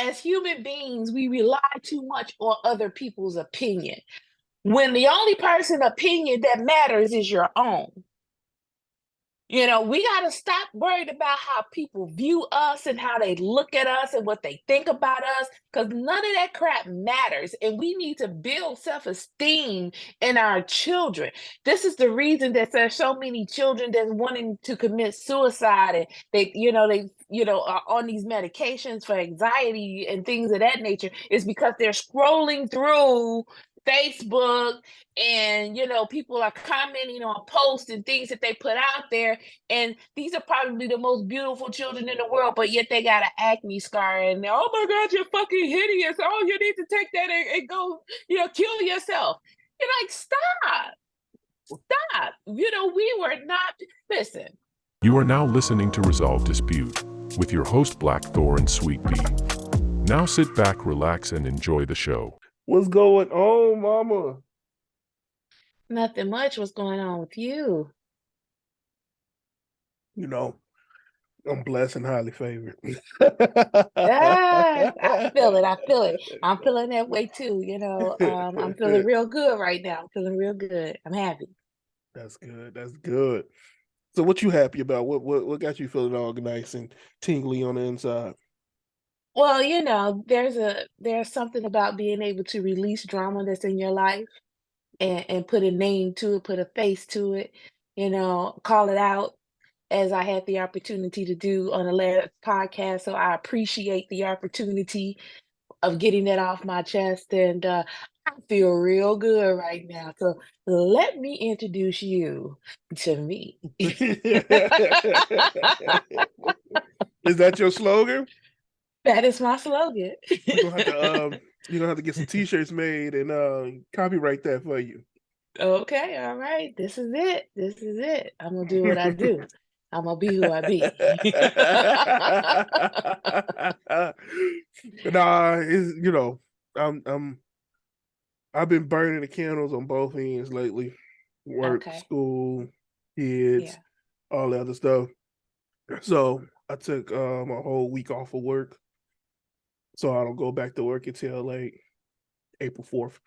as human beings, we rely too much on other people's opinion when the only person opinion that matters is your own. We got to stop worried about how people view us and how they look at us and what they think about us, because none of that crap matters. And we need to build self esteem in our children. This is the reason that there's so many children that's wanting to commit suicide, and they are on these medications for anxiety and things of that nature, is because they're scrolling through Facebook, and people are commenting on posts and things that they put out there, and these are probably the most beautiful children in the world, but yet they got an acne scar, and oh my god, you're fucking hideous, oh, you need to take that and go kill yourself. You're like, stop. We were not, listen. You are now listening to Resolve Dispute with your host Black Thor and Sweet Pea. Now sit back, relax, and enjoy the show. What's going on, mama? Nothing much. What's going on with you? I'm blessed and highly favored. I feel it. I'm feeling that way too. I'm feeling real good right now. I'm feeling real good. I'm happy. That's good. So what you happy about? What got you feeling all nice and tingly on the inside? Well, there's something about being able to release drama that's in your life and put a name to it, put a face to it, call it out, as I had the opportunity to do on the last podcast. So I appreciate the opportunity of getting that off my chest, and I feel real good right now. So let me introduce you to me. Is that your slogan? That is my slogan. You're gonna have to get some t-shirts made and copyright that for you. Okay, all right. This is it. I'm gonna do what I do. I'm gonna be who I be. I've been burning the candles on both ends lately. Work, Okay. school, kids, all the other stuff. So I took my whole week off of work, so I don't go back to work until like April 4th.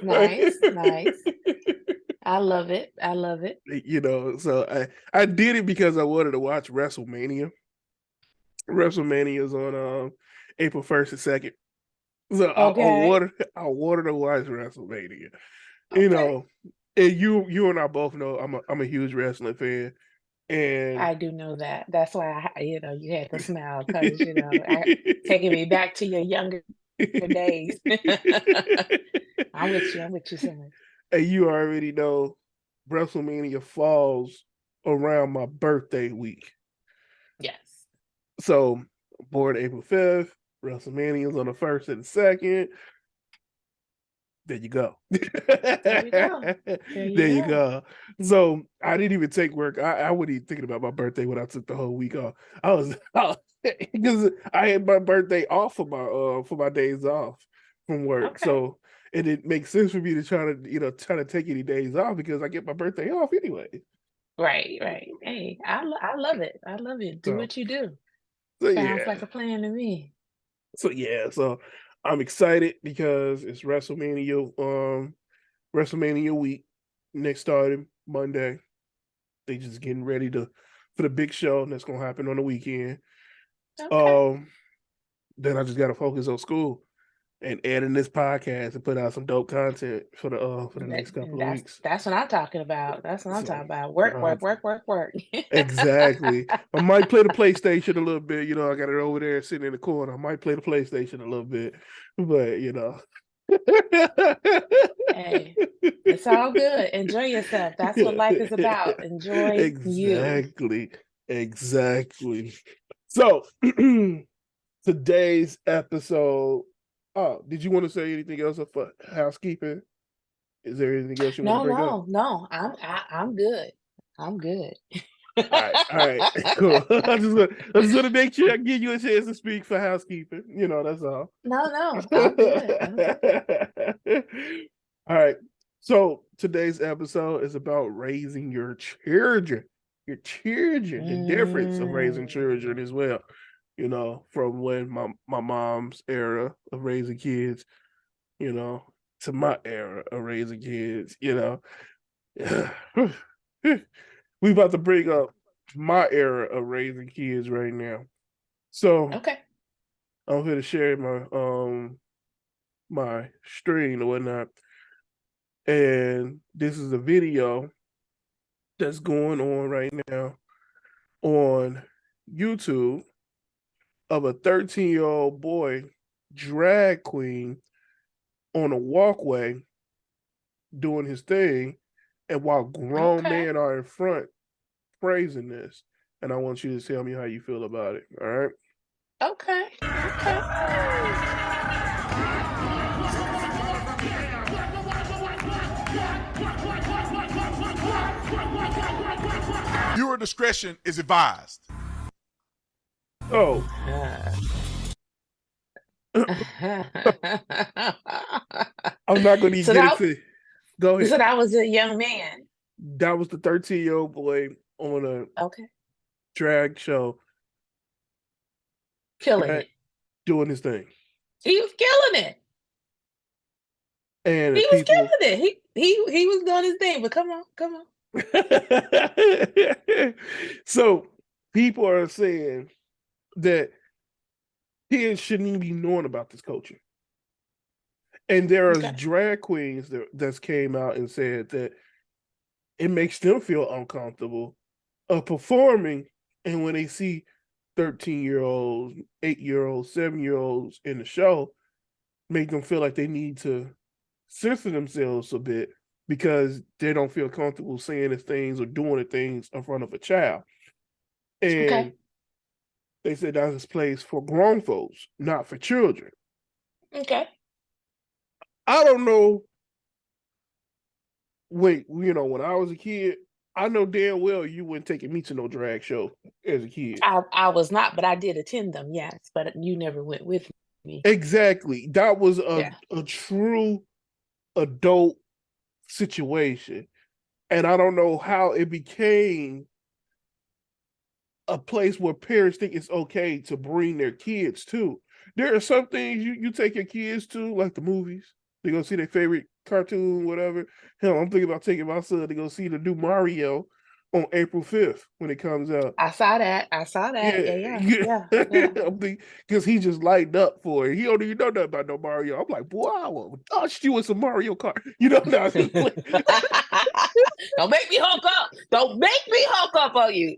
Nice. I love it. So I did it because I wanted to watch WrestleMania. WrestleMania is on April 1st and 2nd. So Okay. I wanted to watch WrestleMania. Okay. And you and I both know I'm a huge wrestling fan. And I do know that. That's why you had to smile, because taking me back to your younger days. I'm with you, son. And you already know WrestleMania falls around my birthday week. Yes. So born April 5th, WrestleMania's on the 1st and the 2nd. There you go. There you go. So I didn't even take work. I wasn't even thinking about my birthday when I took the whole week off. I was because I had my birthday off for my days off from work. Okay. So it didn't make sense for me to try to take any days off because I get my birthday off anyway. Right. Hey, I love it. I love it. Do what you do. So Sounds like a plan to me. So I'm excited because it's WrestleMania week next starting Monday. They just getting ready for the big show that's gonna happen on the weekend. Okay. Then I just gotta focus on school and adding this podcast and put out some dope content for the next couple of weeks. That's what I'm talking about. Work. Exactly. I might play the PlayStation a little bit. I got it over there sitting in the corner. I might play the PlayStation a little bit, but Hey, it's all good. Enjoy yourself. That's what life is about. Enjoy you. Exactly. So today's episode. Oh, did you want to say anything else for housekeeping? Is there anything else you want to bring up? No. I'm good. I'm good. All right, cool. I just want to make sure I give you a chance to speak for housekeeping. That's all. No, I'm good. All right. So today's episode is about raising your children. The difference of raising children as well. from when my mom's era of raising kids, to my era of raising kids. We about to bring up my era of raising kids right now. So Okay. I'm going to share my screen or whatnot, and this is a video that's going on right now on YouTube of a 13-year-old boy drag queen on a walkway doing his thing, and while grown Okay. men are in front praising this. And I want you to tell me how you feel about it. All right. Okay. Okay. Viewer discretion is advised. Oh, I'm not going to even So get that into. Go so ahead. that was a young man. That was the 13-year-old boy on a Okay. drag show, Killing it. doing his thing, He was killing it. and He the was people. killing it. He was doing his thing, but come on. So people are saying that kids shouldn't even be knowing about this culture. And there are Okay. drag queens that's came out and said that it makes them feel uncomfortable of performing, and when they see 13-year-olds, 8-year-olds, 7-year-olds in the show, make them feel like they need to censor themselves a bit because they don't feel comfortable saying the things or doing the things in front of a child. And Okay. they said that's a place for grown folks, not for children. Okay. I don't know. Wait, when I was a kid, I know damn well you wouldn't take me to no drag show as a kid. I was not, but I did attend them, yes. But you never went with me. Exactly. That was Yeah. a true adult situation. And I don't know how it became a place where parents think it's okay to bring their kids to. There are some things you take your kids to, like the movies. They go see their favorite cartoon, whatever. Hell, I'm thinking about taking my son to go see the new Mario on April 5th when it comes out. I saw that. Yeah. I'm thinking, because he just lightened up for it. He don't even know nothing about no Mario. I'm like, boy, I will touch you with some Mario Kart. Now. Don't make me hulk up. Don't make me hulk up on you.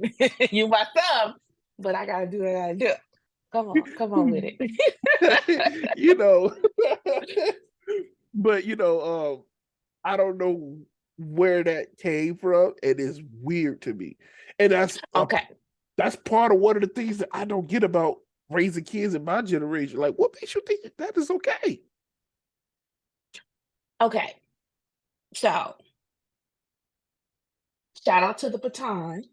You my thumb, but I gotta do what I gotta do. Come on with it. But I don't know where that came from, and it's weird to me. And Okay. that's part of one of the things that I don't get about raising kids in my generation. Like, what makes you think that is okay? Okay. So shout out to the Baton,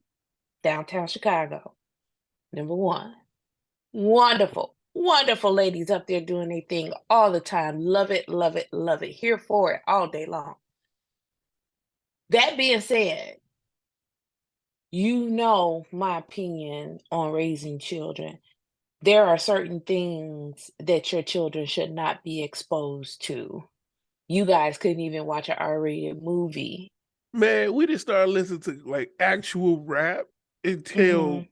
downtown Chicago. Number one. Wonderful, wonderful ladies up there doing their thing all the time. Love it, love it, love it. Here for it all day long. That being said, my opinion on raising children. There are certain things that your children should not be exposed to. You guys couldn't even watch an R-rated movie. Man, we didn't start listening to like actual rap until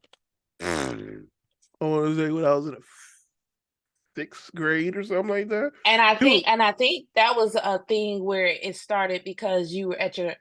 I want to say when I was in the 6th grade or something like that. And I think that was a thing where it started because you were at your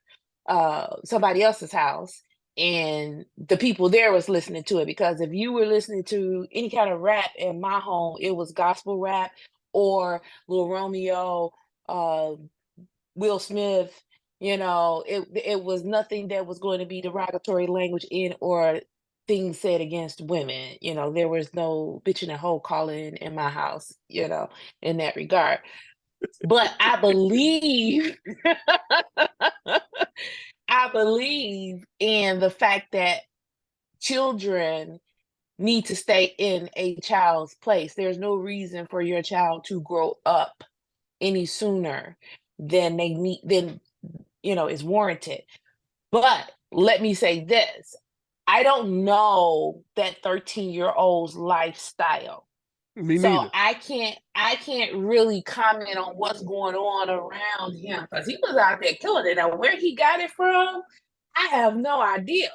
somebody else's house and the people there was listening to it. Because if you were listening to any kind of rap in my home, it was gospel rap or Lil Romeo, Will Smith. It was nothing that was going to be derogatory language in or things said against women. There was no bitching and hoe calling in my house, in that regard. But I believe I believe in the fact that children need to stay in a child's place. There's no reason for your child to grow up any sooner than is warranted. But let me say this. I don't know that 13-year-old's lifestyle. Me So neither. I can't really comment on what's going on around him because he was out there killing it. Now where he got it from, I have no idea.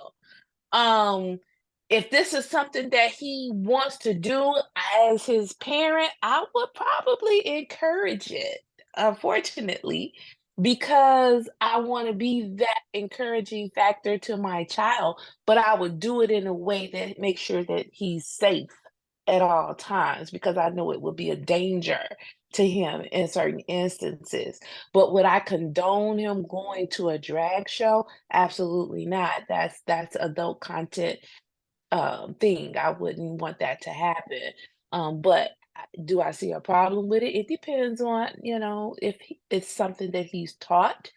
Um, if this is something that he wants to do as his parent, I would probably encourage it, unfortunately, because I want to be that encouraging factor to my child, but I would do it in a way that makes sure that he's safe at all times because I know it would be a danger to him in certain instances. But would I condone him going to a drag show? Absolutely not. That's adult content thing. I wouldn't want that to happen. But do I see a problem with it? It depends on, if it's something that he's taught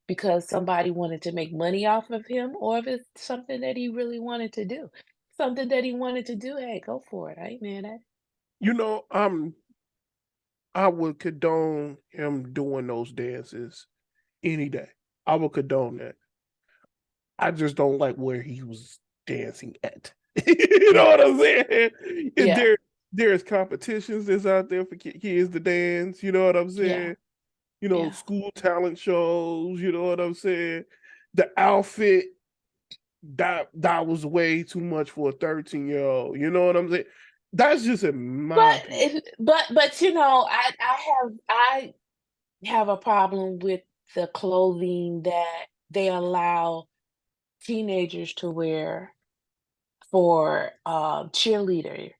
because somebody wanted to make money off of him, or if it's something that he really wanted to do. Something that he wanted to do, hey, go for it. I ain't mad at it. You know, I would condone him doing those dances any day. I would condone that. I just don't like where he was dancing at. You know Yeah, what I'm saying? And yeah, there's competitions that's out there for kids to dance. You know what I'm yeah, saying? yeah. School talent shows. You know what I'm saying? The outfit that was way too much for a 13-year-old. You know what I'm saying? That's just in my But opinion. but I have a problem with the clothing that they allow teenagers to wear for cheerleading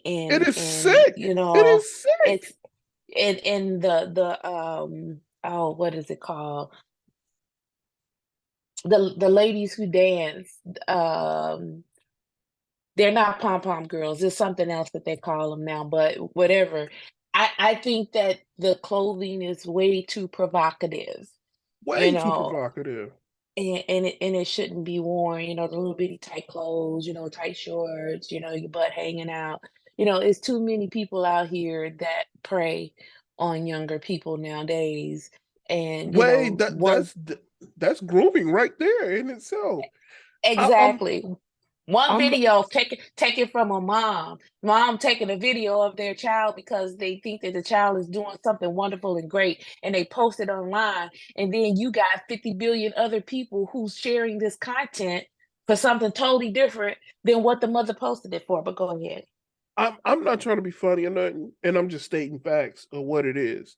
It and is sick. It is sick. it's in the oh, what is it called, the ladies who dance, um they're not pom pom girls. It's something else that they call them now, but whatever. I think that the clothing is way too provocative, you Way too know, provocative. and it shouldn't be worn, the little bitty tight clothes, tight shorts, your butt hanging out. It's too many people out here that prey on younger people nowadays. And, Wait, one that's grooming right there in itself. I, I'm exactly. One I'm video taken from a mom taking a video of their child because they think that the child is doing something wonderful and great, and they post it online, and then you got 50 billion other people who's sharing this content for something totally different than what the mother posted it for. But go ahead. I'm not trying to be funny or nothing, and I'm just stating facts of what it is.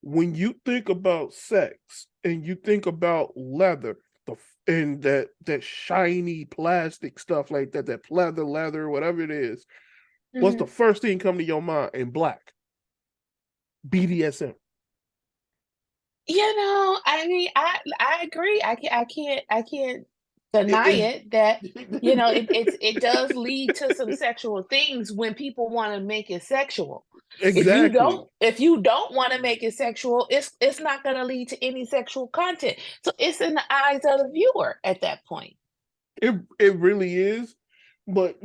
When you think about sex and you think about leather, and that shiny plastic stuff like that, that pleather leather, whatever it is, what's the Mhm. first thing come to your mind? In black, BDSM. I mean, I agree. I can't deny It, it that it it does lead to some sexual things when people want to make it sexual. If you exactly. don't if you don't want to make it sexual, it's not going to lead to any sexual content. So it's in the eyes of the viewer at that point. It really is, but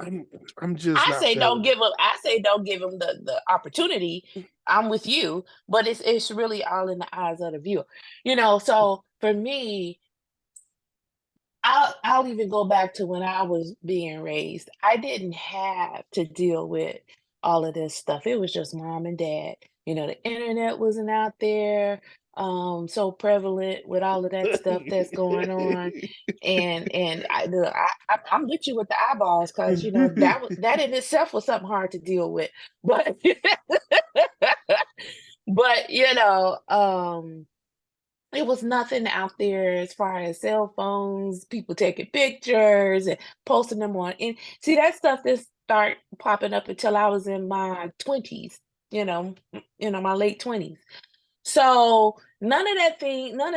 I'm I'm just I not say don't feeling it. give them. I say don't give them the opportunity. I'm with you, but it's really all in the eyes of the viewer. So for me, I'll even go back to when I was being raised. I didn't have to deal with all of this stuff. It was just mom and dad. The internet wasn't out there, so prevalent with all of that stuff that's going on. And I'm with you with the eyeballs because that in itself was something hard to deal with. But but it was nothing out there as far as cell phones, people taking pictures and posting them on. And see, that stuff didn't start popping up until I was in my 20s, my late 20s. So none of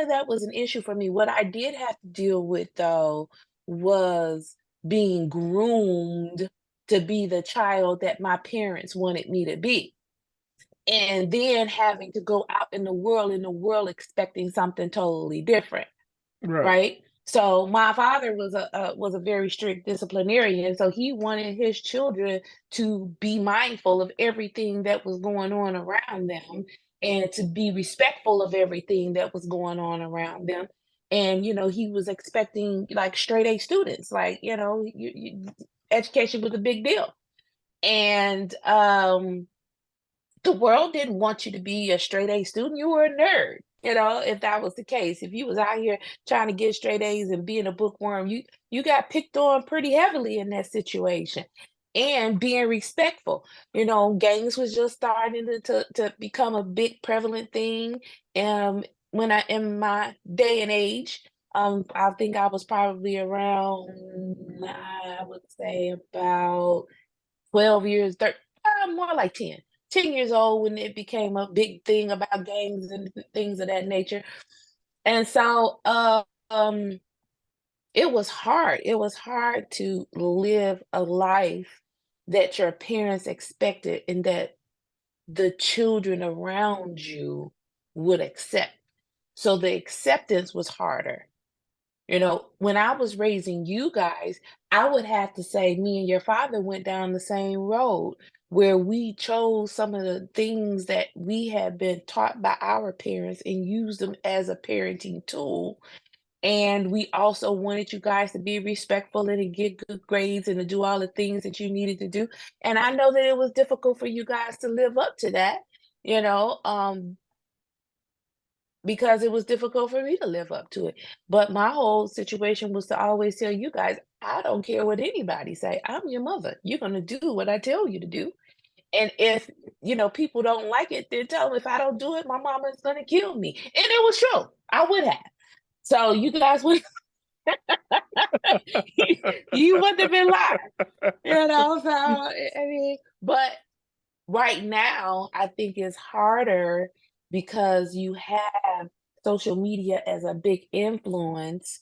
that was an issue for me. What I did have to deal with though was being groomed to be the child that my parents wanted me to be, and then having to go out in the world expecting something totally different, Right. right? So my father was a very strict disciplinarian, so he wanted his children to be mindful of everything that was going on around them and to be respectful of everything that was going on around them. And he was expecting like straight A students, like education was a big deal. And the world didn't want you to be a straight A student. You were a nerd. If that was the case, if you was out here trying to get straight A's and being a bookworm, you got picked on pretty heavily in that situation. And being respectful, gangs was just starting to become a big prevalent thing. When I in my day and age, I think I was probably around, I would say about 12 years, more like 10 years old when it became a big thing about gangs and things of that nature. And so it was hard. It was hard to live a life that your parents expected and that the children around you would accept. So the acceptance was harder. When I was raising you guys, I would have to say me and your father went down the same road where we chose some of the things that we had been taught by our parents and used them as a parenting tool. And we also wanted you guys to be respectful and to get good grades and to do all the things that you needed to do. And I know that it was difficult for you guys to live up to that, you know, because it was difficult for me to live up to it. But my whole situation was to always tell you guys, I don't care what anybody say. I'm your mother. You're going to do what I tell you to do. And if, people don't like it, then tell them if I don't do it, my mama is going to kill me. And it was true. I would have. So you guys would, you wouldn't have been lying, so, I mean, but right now, I think it's harder because you have social media as a big influence.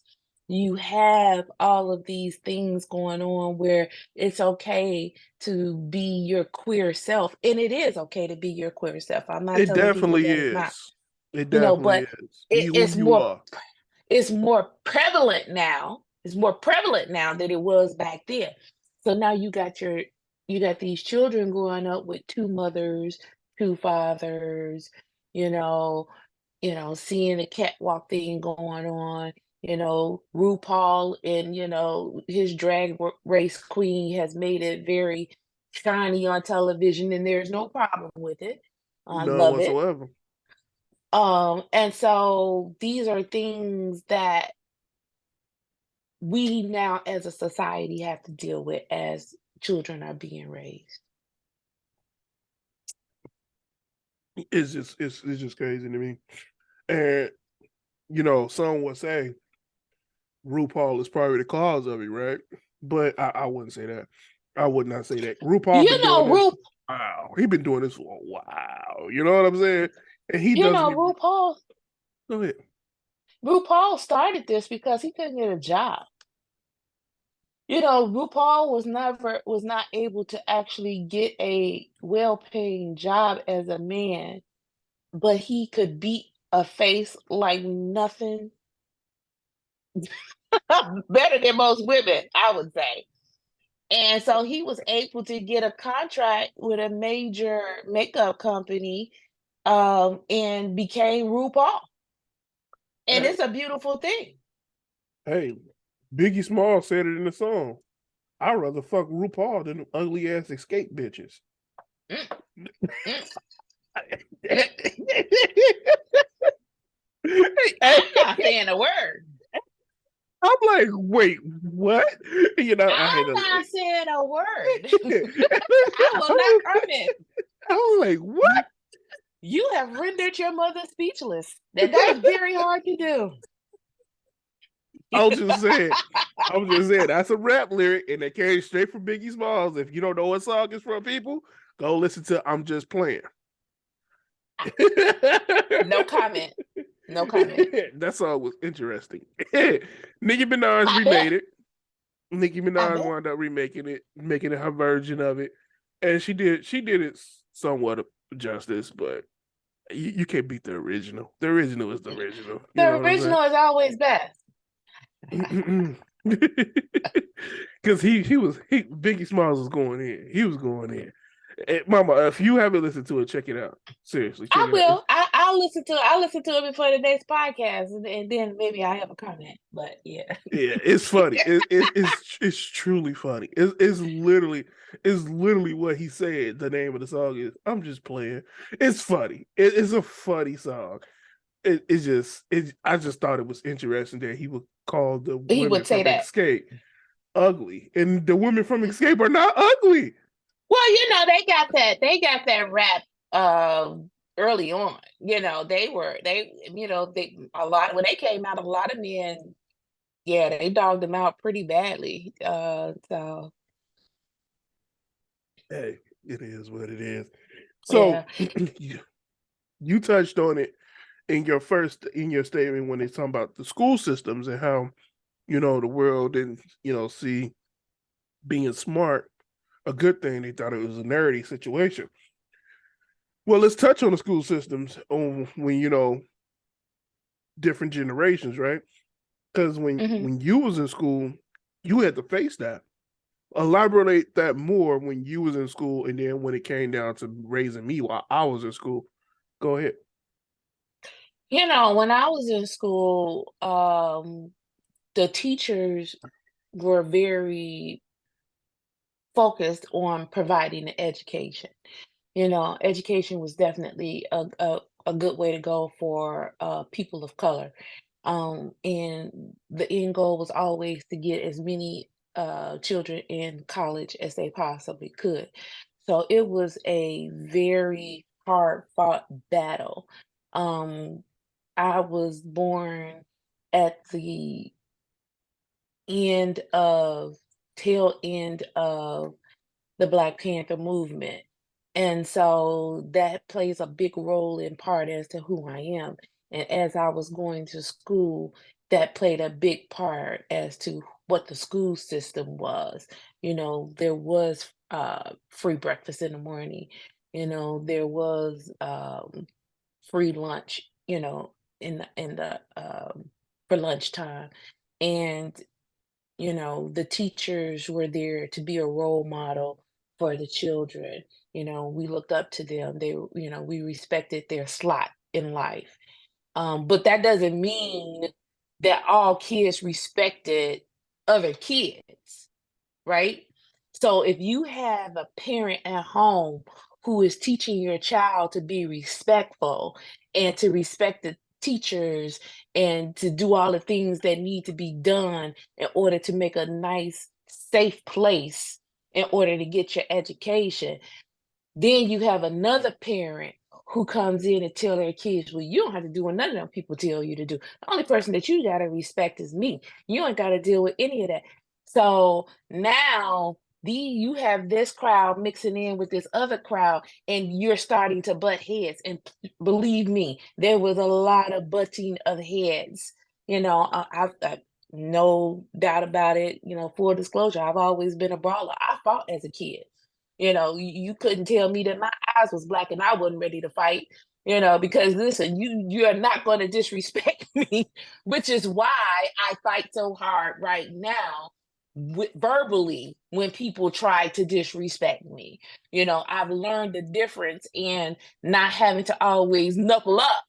You have all of these things going on where it's okay to be your queer self. And it is okay to be your queer self. I'm not It telling people definitely that it's not, is. It definitely but is. Be who it's you are. more prevalent now. It's more prevalent now than it was back then. So now you got these children growing up with two mothers, two fathers, you know, seeing the catwalk thing going on, RuPaul and his race queen has made it very shiny on television, and there's no problem with it. I None love it. whatsoever. And so these are things that we now as a society have to deal with as children are being raised. It's just crazy to me. And some would say RuPaul is probably the cause of it, right? But I wouldn't say that. I would not say that. RuPaul been doing this. Wow, he been doing this for a while. You know what I'm saying? And he doesn't. RuPaul. Go ahead. RuPaul started this because he couldn't get a job. RuPaul was not able to actually get a well-paying job as a man, but he could beat a face like nothing better than most women, I would say. And so he was able to get a contract with a major makeup company, and became RuPaul. And it's a beautiful thing. Hey, Biggie Small said it in the song. I'd rather fuck RuPaul than ugly ass escape bitches. I'm not saying a word. I'm like, wait, what? I'm not saying a word. I will not comment. I was like, what? You have rendered your mother speechless. That's very hard to do. I was just saying, that's a rap lyric, and it came straight from Biggie Smalls. If you don't know what song is from, people, go listen to I'm Just Playing. No comment. No comment. That song was interesting. Nicki Minaj remade it. Nicki Minaj wound up remaking it, making it her version of it. And she did it somewhat justice, but you can't beat the original. The original is the original. The original is always best. Because Biggie Smalls was going in. He was going in. And Mama, if you haven't listened to it, check it out. Seriously, I will. I I'll listen to it before the next podcast, and then maybe I have a comment. But yeah, Yeah, it's funny. It's truly funny. It's literally what he said. The name of the song is. I'm just playing. It's funny. It's a funny song. I just thought it was interesting that he would call the he women would say from that. Escape ugly, and the women from Escape are not ugly. Well, they got that rap early on. They a lot when they came out, a lot of men, yeah, they dogged them out pretty badly. So Hey, it is what it is. So yeah. you touched on it in your statement when it's talking about the school systems and how the world didn't see being smart a good thing. They thought it was a nerdy situation. Well, let's touch on the school systems on when different generations, right? Because Mhm. when you was in school, you had to face that. Elaborate that more when you was in school, and then when it came down to raising me while I was in school. Go ahead. When I was in school, the teachers were very focused on providing an education. Education was definitely a good way to go for people of color. And the end goal was always to get as many children in college as they possibly could. So it was a very hard fought battle. Um, I was born at the end of tail end of the Black Panther movement. And so that plays a big role in part as to who I am. And as I was going to school, that played a big part as to what the school system was. There was free breakfast in the morning. There was free lunch, for lunchtime. And the teachers were there to be a role model for the children. We looked up to them. We respected their slot in life. But that doesn't mean that all kids respected other kids, right? So if you have a parent at home who is teaching your child to be respectful and to respect the teachers and to do all the things that need to be done in order to make a nice, safe place in order to get your education, then you have another parent who comes in and tell their kids, well, you don't have to do what none of them people tell you to do. The only person that you gotta respect is me. You ain't gotta deal with any of that. So now you have this crowd mixing in with this other crowd, and you're starting to butt heads. And believe me, there was a lot of butting of heads. I've no doubt about it. Full disclosure, I've always been a brawler. I fought as a kid. You couldn't tell me that my eyes was black and I wasn't ready to fight, because listen, you are not going to disrespect me, which is why I fight so hard right now verbally when people try to disrespect me. I've learned the difference in not having to always knuckle up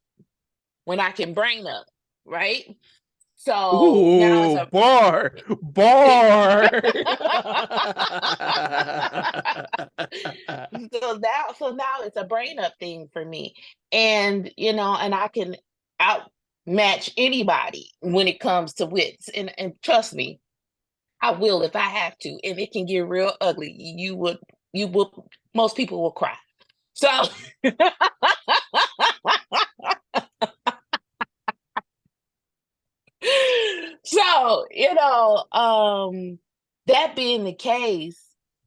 when I can bring up, right? So now it's Ooh, a bar. so now it's a brain up thing for me. And I can outmatch anybody when it comes to wits. And trust me, I will if I have to. And it can get real ugly. You would most people will cry. So so, that being the case,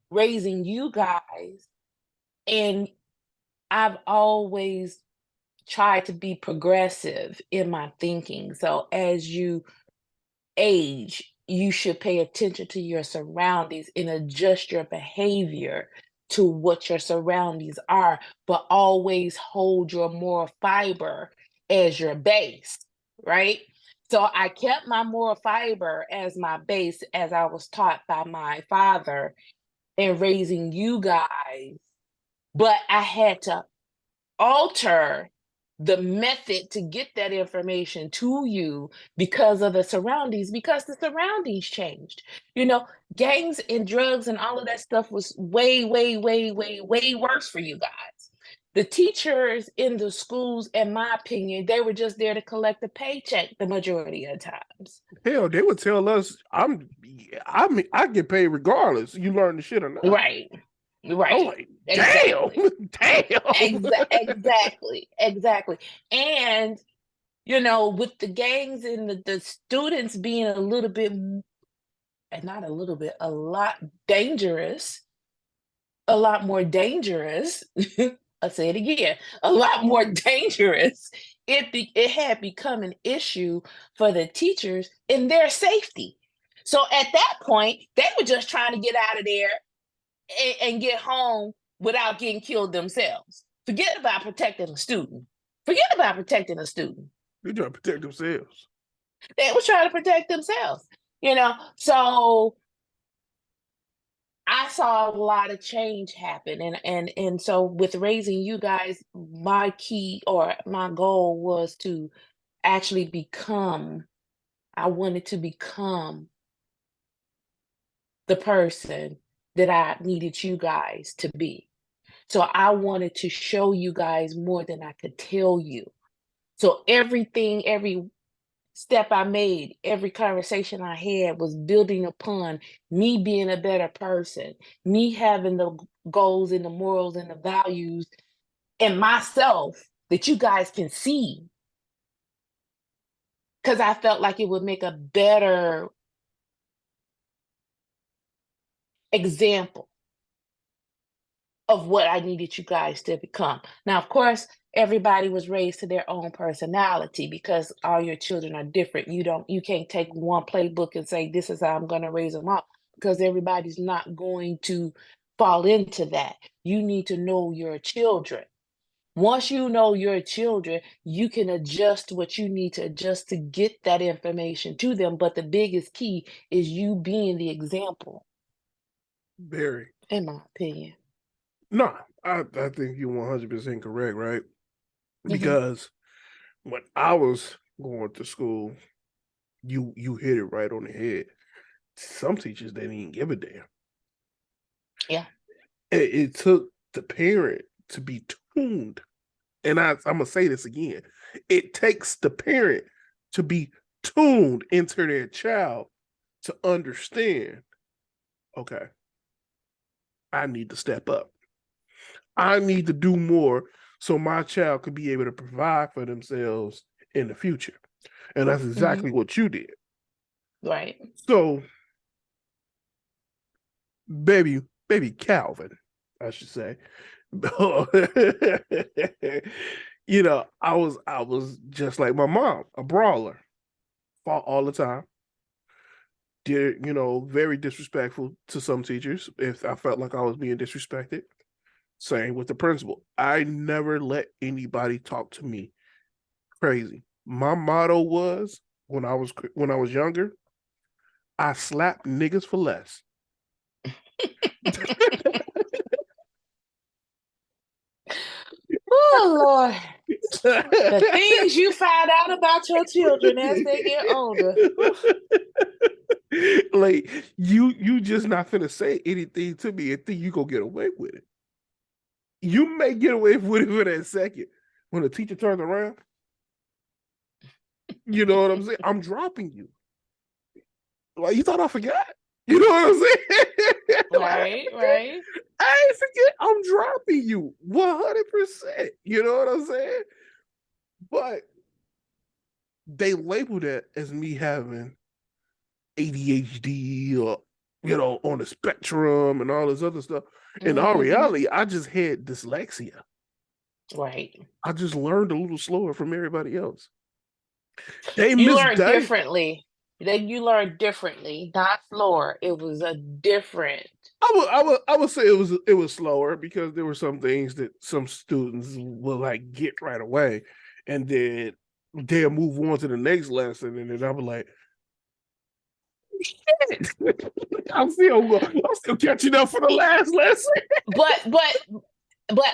raising you guys, and I've always tried to be progressive in my thinking. So as you age, you should pay attention to your surroundings and adjust your behavior to what your surroundings are, but always hold your moral fiber as your base, right? So I kept my moral fiber as my base as I was taught by my father in raising you guys, but I had to alter the method to get that information to you because of the surroundings, because the surroundings changed. You know, gangs and drugs and all of that stuff was way, way, way, way, way worse for you guys. The teachers in the schools, in my opinion, they were just there to collect a paycheck the majority of times. Hell, they would tell us, I get paid regardless. You learn the shit or not. Right. I'm Right. like, damn, damn. Exactly. And you know, with the gangs and the students being a little bit, and not a little bit, a lot dangerous, a lot more dangerous. I'll say it again, a lot more dangerous. It had become an issue for the teachers in their safety. So at that point, they were just trying to get out of there and get home without getting killed themselves. Forget about protecting a student. Forget about protecting a student. They trying to protect themselves. They were trying to protect themselves, you know. So I saw a lot of change happen, and so with raising you guys, my key or my goal was to actually become. I wanted to become the person that I needed you guys to be. So I wanted to show you guys more than I could tell you. So everything, every step I made, every conversation I had was building upon me being a better person, me having the goals and the morals and the values in myself that you guys can see. Because I felt like it would make a better example of what I needed you guys to become. Now, of course, everybody was raised to their own personality because all your children are different. You can't take one playbook and say, this is how I'm going to raise them up, because everybody's not going to fall into that. You need to know your children. Once you know your children, you can adjust what you need to adjust to get that information to them. But the biggest key is you being the example, Very. in my opinion. No, I think you're 100% correct, right? Because when I was going to school, you hit it right on the head. Some teachers they didn't give a damn. Yeah. It took the parent to be tuned, and I'm gonna say this again. It takes the parent to be tuned into their child to understand. Okay, I need to step up. I need to do more so my child could be able to provide for themselves in the future. And that's exactly what you did. Right. So, baby Calvin, I should say. You know, I was just like my mom, a brawler. Fought all the time. Did, you know, very disrespectful to some teachers if I felt like I was being disrespected. Same with the principal. I never let anybody talk to me crazy. My motto was when I was younger, I slapped niggas for less. Oh Lord. The things you find out about your children as they get older. Like you just not finna say anything to me and think you gonna get away with it. You may get away with it for that second. When the teacher turns around, you know what I'm saying? I'm dropping you. Like, you thought I forgot? You know what I'm saying? Right. I ain't forget. I'm dropping you 100%. You know what I'm saying? But they label that as me having ADHD or, you know, on the spectrum and all this other stuff. In all reality, I just had dyslexia. Right. I just learned a little slower from everybody else. You learned differently. You learned differently, not slower. It was a different. I would say it was slower because there were some things that some students will like get right away, and then they'll move on to the next lesson, and then I'll be like, shit, I'm still catching up for the last lesson. But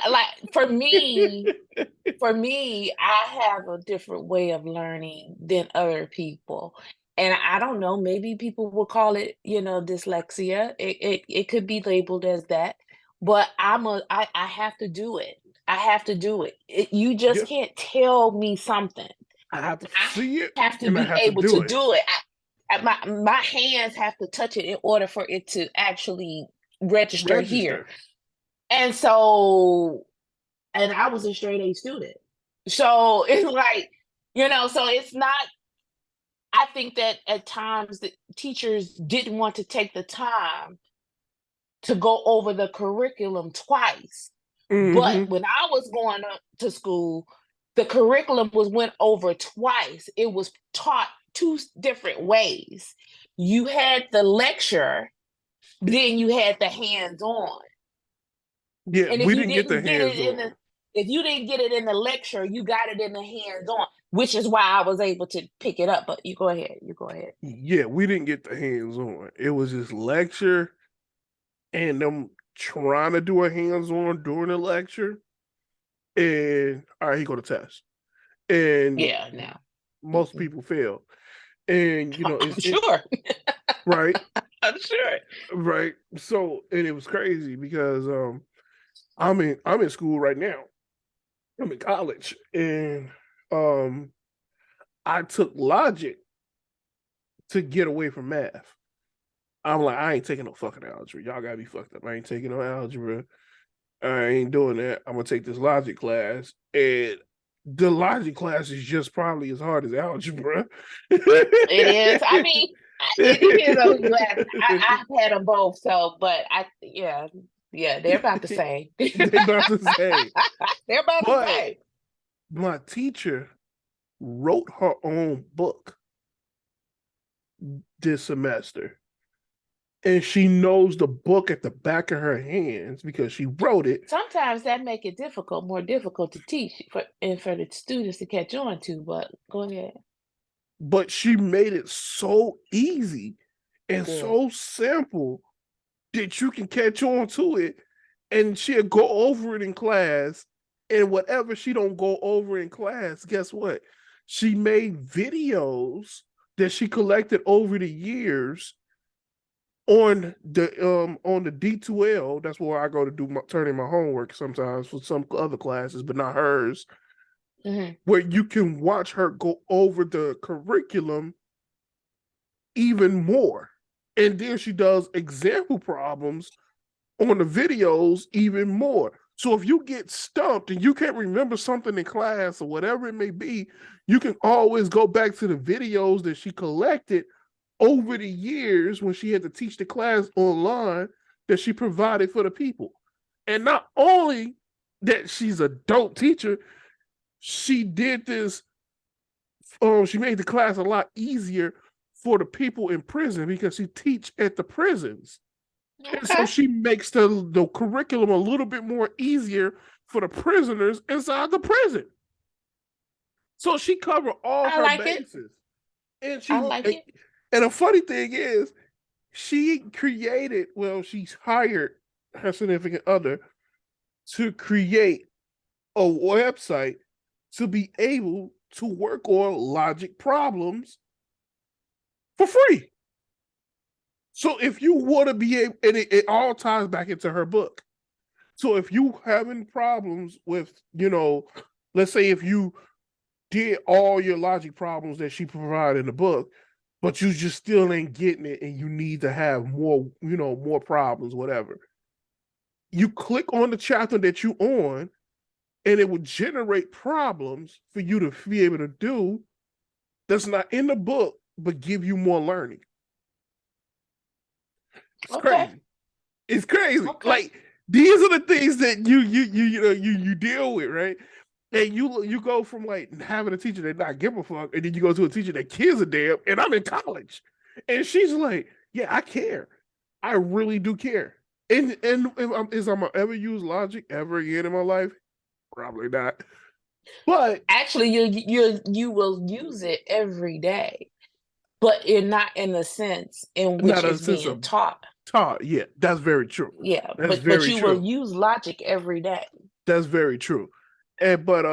like for me, for me, I have a different way of learning than other people. And I don't know, maybe people will call it, dyslexia. It could be labeled as that, but I have to do it. I have to do it. You Yeah, just can't tell me something. I have to see it I have to and I be have to able to do it. do it. My hands have to touch it in order for it to actually register here. Register. And so, and I was a straight A student. So it's like, so it's not, I think that at times the teachers didn't want to take the time to go over the curriculum twice. But Hmm. when I was going up to school, the curriculum was went over twice. It was taught two different ways. You had the lecture, then you had the hands-on. Yeah, And we didn't get the hands if you didn't get it in the lecture, you got it in the hands-on, which is why I was able to pick it up. But you go ahead. You go ahead. Yeah, we didn't get the hands on. It was just lecture and them trying to do a hands on during the lecture. And all right, he go to test. And Yeah, no. most people fail. And I'm sure. right, I'm sure. right. So and it was crazy because I'm in school right now. I'm in college and I took logic to get away from math. I'm like, I ain't taking no fucking algebra. Y'all gotta be fucked up. I ain't taking no algebra. I ain't doing that. I'm gonna take this logic class. And the logic class is just probably as hard as algebra. It is. I mean, it depends on who you ask. I've had them both, so but yeah, they're about the same. They about the same. They're about the But same. my teacher wrote her own book this semester. And she knows the book at the back of her hands because she wrote it. Sometimes that make it more difficult to teach and for the students to catch on to. But go ahead. But she made it so easy and Good. so simple that you can catch on to it. And she'll go over it in class. And whatever she don't go over in class, guess what? She made videos that she collected over the years on the D2L. That's where I go to turn in my homework sometimes for some other classes, but not hers. Mm-hmm. Where you can watch her go over the curriculum even more. And then she does example problems on the videos even more. So if you get stumped and you can't remember something in class or whatever it may be, you can always go back to the videos that she collected over the years when she had to teach the class online that she provided for the people. And not only that she's a dope teacher, she did this, she made the class a lot easier for the people in prison because she teach at the prisons. Okay. And so she makes the curriculum a little bit more easier for the prisoners inside the prison. So she covered all her bases. And I like it. And the funny thing is, she hired her significant other to create a website to be able to work on logic problems for free. So if you want to be able, and it all ties back into her book. So if you having problems with, let's say if you did all your logic problems that she provided in the book, but you just still ain't getting it and you need to have more, more problems, whatever. You click on the chapter that you on and it will generate problems for you to be able to do that's not in the book, but give you more learning. It's crazy. It's crazy. Okay. Like these are the things that you deal with, right? And you go from like having a teacher that not give a fuck, and then you go to a teacher that cares a damn, and I'm in college. And she's like, yeah, I care. I really do care. And is I'm gonna ever use logic ever again in my life? Probably not. But actually you will use it every day, but you're not in the sense in which it's being taught. Yeah, that's very true. Yeah, that's but you will use logic every day. That's very true. And but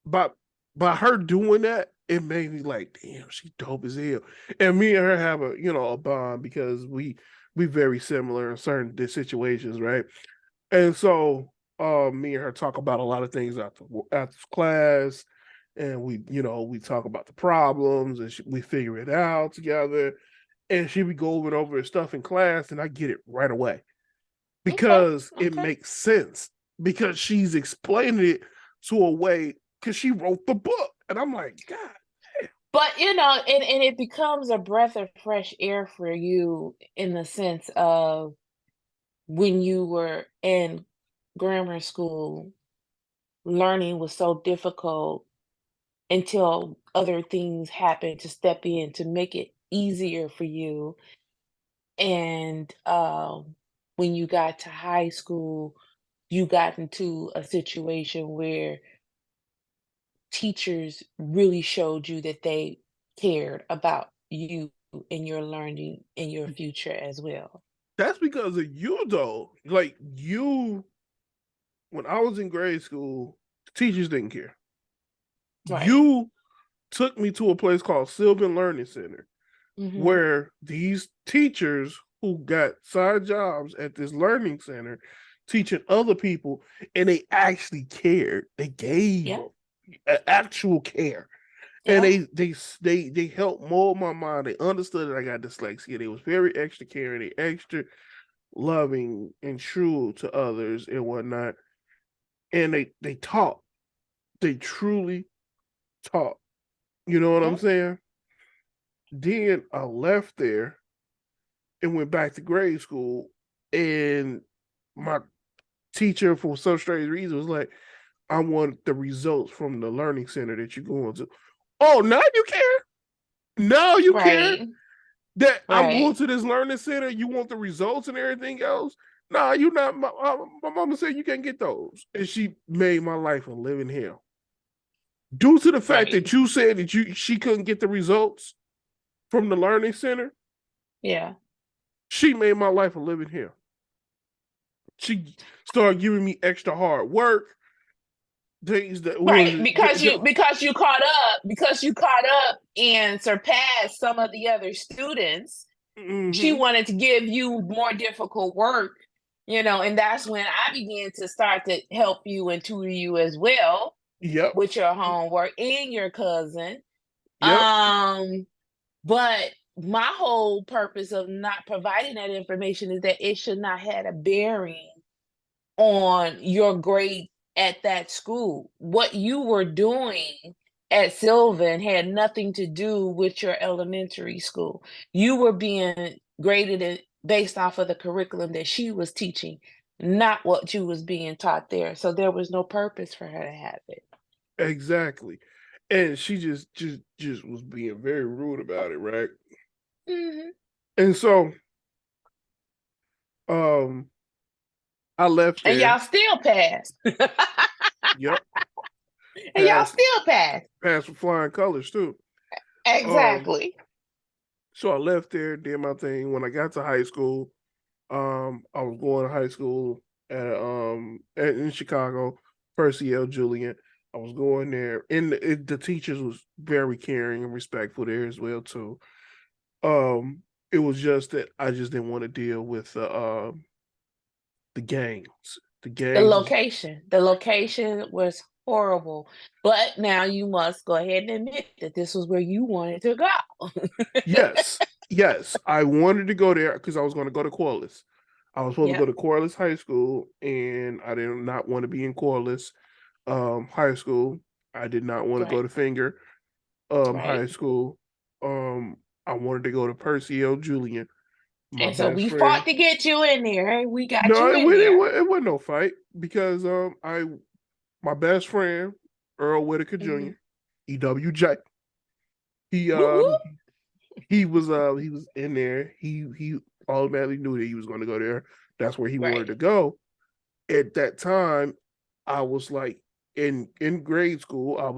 by by her doing that, it made me like, damn, she dope as hell. And me and her have a a bond because we very similar in certain situations, right? And so me and her talk about a lot of things after class, and we talk about the problems, and we figure it out together. And she be going over stuff in class, and I get it right away Okay. because it Okay. makes sense because she's explaining it to a way because she wrote the book, and I'm like, God. But and it becomes a breath of fresh air for you in the sense of when you were in grammar school, learning was so difficult until other things happened to step in to make it easier for you. And when you got to high school, you got into a situation where teachers really showed you that they cared about you and your learning and your future as well. That's because of you though. Like when I was in grade school, teachers didn't care. Right. You took me to a place called Sylvan Learning Center, Hmm. where these teachers who got side jobs at this learning center teaching other people, and they actually cared. They gave Yeah. actual care, and Yeah. they helped mold my mind. They understood that I got dyslexia. They was very extra caring. They extra loving and true to others and whatnot. And they taught. They truly taught. You know what I'm Yeah. saying? Then I left there and went back to grade school, and my teacher, for some strange reason, was like, "I want the results from the learning center that you're going to." Oh, now you care? Now you care Right. that I'm going Right. to this learning center? You want the results and everything else? Nah, you not. My mama said you can't get those, and she made my life a living hell due to the fact Right. that you said that she couldn't get the results from the learning center. Yeah. She made my life a living hell. She started giving me extra hard work, things that was Right. Because you caught up and surpassed some of the other students. She mm-hmm. wanted to give you more difficult work, and that's when I began to start to help you and tutor you as well Yep. with your homework and your cousin. Yep. But my whole purpose of not providing that information is that it should not have a bearing on your grade at that school. What you were doing at Sylvan had nothing to do with your elementary school. You were being based off of the curriculum that she was teaching, not what you was being taught there. So there was no purpose for her to have it. Exactly. And she just was being very rude about it, right? Hmm. And so um I left And there. y'all still passed. Yep. And y'all Passed still passed. passed with flying colors too. Um Exactly. so I left there, did my thing. When I got to high school, I was going to high school in Chicago, Percy L. Julian. I was going there, and the teachers was very caring and respectful there as well too. It was just that I just didn't want to deal with the gangs. The The gangs was location. The location was horrible. But now you must go ahead and admit that this was where you wanted to go. yes, yes. I wanted to go there because I was going to go to Corliss. I was supposed to go Yep. to Corliss High School, and I did not want to be in Corliss High School. I did not want to go Right. to Finger Right. High School. I wanted to go to Percy L. Julian, my And so best we friend. fought to get you in there. And we got No, you in there. it wasn't no fight because I my best friend Earl Whitaker Hmm. Jr. EWJ. He Whoop whoop. he was in there. He automatically knew that he was going to go there. That's where he wanted Right. to go. At that time, I was like in grade school. I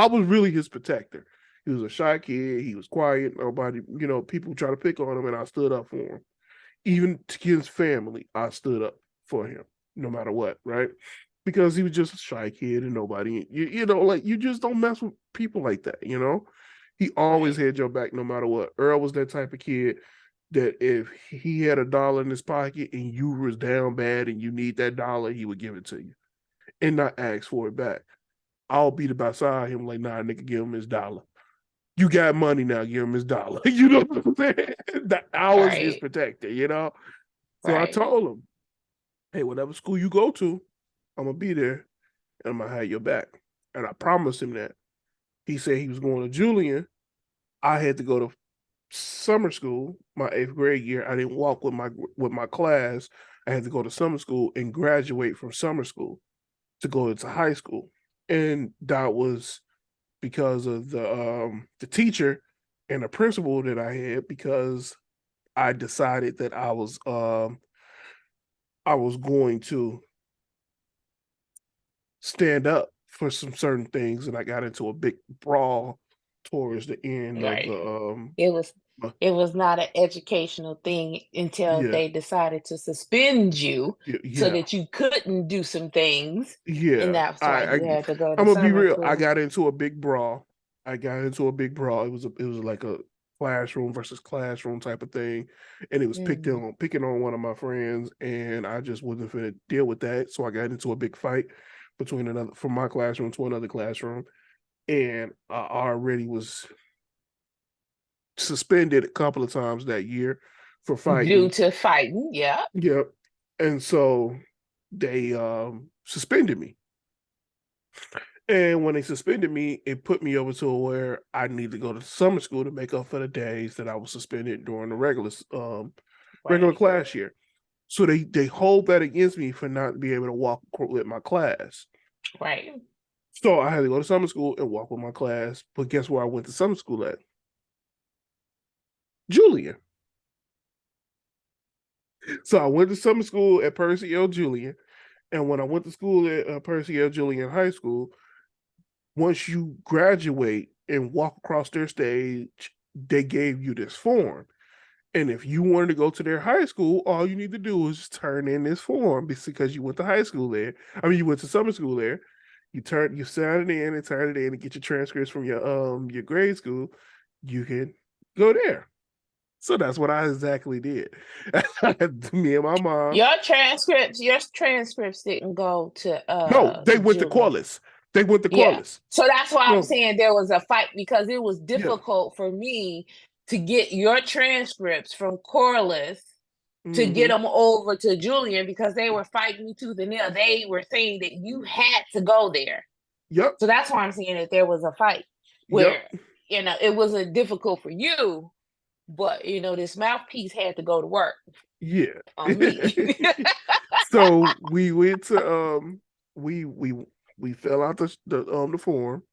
was really his protector. He was a shy kid. He was quiet. Nobody, people try to pick on him, and I stood up for him. Even to his family, I stood up for him. no matter what, right? Because he was just a shy kid and nobody, like you just don't mess with people like that, you know? He always Right. had your back no matter what. Earl was that type of kid that if he had $1 in his pocket and you was down bad and you need that dollar, he would give it to you and not ask for it back. I'll be beside him like, nah, nigga, give him his dollar. You got money now, give him his dollar. You know what I'm saying? That ours is Right. protected, you know? So I Right. told him, hey, whatever school you go to, I'm gonna be there and I'm gonna have your back. And I promised him that. He said he was going to Julian. I had to go to summer school my 8th grade year. I didn't walk with my class. I had to go to summer school and graduate from summer school to go into high school. And that was because of the teacher and the principal that I had, because I decided that I was going to stand up for some certain things, and I got into a big brawl towards the end of Right. the It was uh, it was not an educational thing until yeah, they decided to suspend you so yeah, that you couldn't do some things, and yeah. that's why you had to go to I'm gonna be summer real. I school. got into a big brawl. I got into a big brawl. It was like a classroom versus classroom type of thing, and it was Mhm. picking on one of my friends, and I just wasn't gonna deal with that. So I got into a big fight between another from my classroom to another classroom, and I already was suspended a couple of times that year for Due fighting. to fighting, yeah. Yep. And so they suspended me. And when they suspended me, it put me over to where I need to go to summer school to make up for the days that I was suspended during the regular Right. class year. So they hold that against me for not being able to walk with my class. Right. So I had to go to summer school and walk with my class. But guess where I went to summer school at? Julian. So I went to summer school at Percy L. Julian. And when I went to school at Percy L. Julian High School, once you graduate and walk across their stage, they gave you this form. And if you wanted to go to their high school, all you need to do is turn in this form because you went to high school there. I mean, you went to summer school there. You sign it in and turn it in and get your transcripts from your grade school. You can go there. So that's what I exactly did. Me and my mom. Your transcripts didn't go to No, they went to Julian. Corliss. They went to Yeah. Corliss. So that's why I'm No, saying there was a fight, because it was yeah. difficult for me to get your transcripts from Corliss to get Hmm. them over to Julian, because they were fighting me tooth and nail. They were saying that you had to go there. Yep. So that's why I'm saying that there was a fight Yep. where, it wasn't difficult for you, but this mouthpiece had to go to work Yeah. on me. So we went to we fell out the form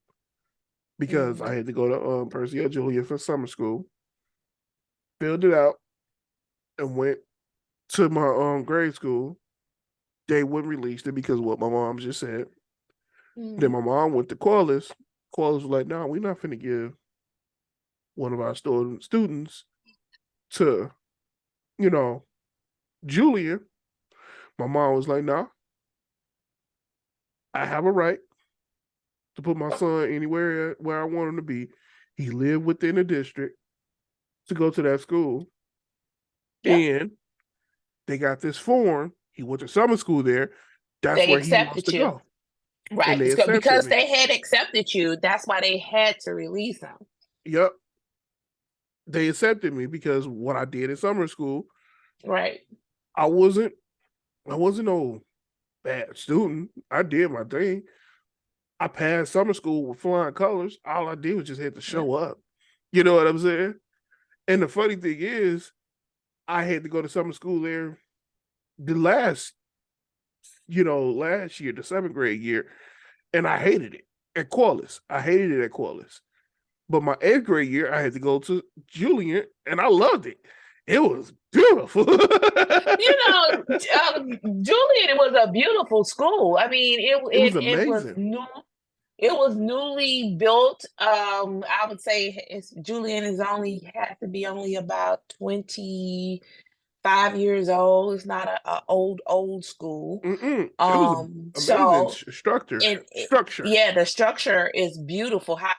because I Mhm. had to go to Percy L. Julian for summer school. Filled it out and went to my grade school. They wouldn't release it because of what my mom just said. Then Mhm. my mom went to Corliss. Corliss was like, "No, we're not finna give one of our students to you know Julian." My mom was like, "No, I have a right to put my son anywhere where I want him to be. He lived within the district to go to that school, Yep. and they got this form. He went to summer school there. That's They where he wants accepted to you. go." And Right. they So accepted because me. they had accepted you, that's why they had to release them. Yep. They accepted me because what I did in summer school, Right. I wasn't I wasn't no bad student. I did my thing. I passed summer school with flying colors. All I did was just had to Yep. show up. You know what I'm saying? And the funny thing is, I had to go to summer school there the last year, the 7th grade year, and I hated it at Corliss. I hated it at Corliss. But my 8th grade year, I had to go to Julian, and I loved it. It was beautiful. You know, Julian was a beautiful school. I mean, It was it was amazing. new. It was newly built. I would say Julian is only had to be only about 5 years old. It's not a old school. It was amazing So structure. and Structure. yeah, the structure is beautiful. How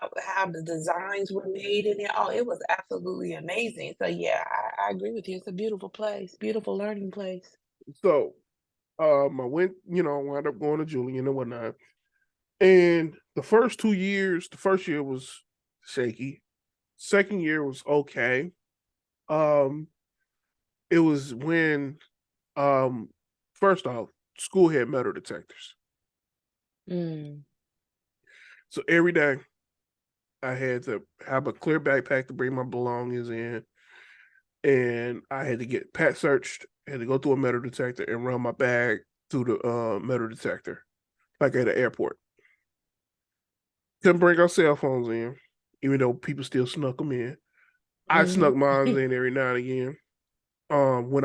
the designs were made in it. Oh, it was absolutely amazing. So yeah, I agree with you. It's a beautiful place, beautiful learning place. So, I went, wound up going to Julian and whatnot. And the first 2 years, the first year was shaky. Second year was okay. Um, it was when, um, first off, school had metal detectors. Mm. So every day I had to have a clear backpack to bring my belongings in, and I had to get pat searched, had to go through a metal detector and run my bag through the metal detector, like at an airport. Couldn't bring our cell phones in, even though people still snuck them in. I snuck mine Mhm. in every now and again. When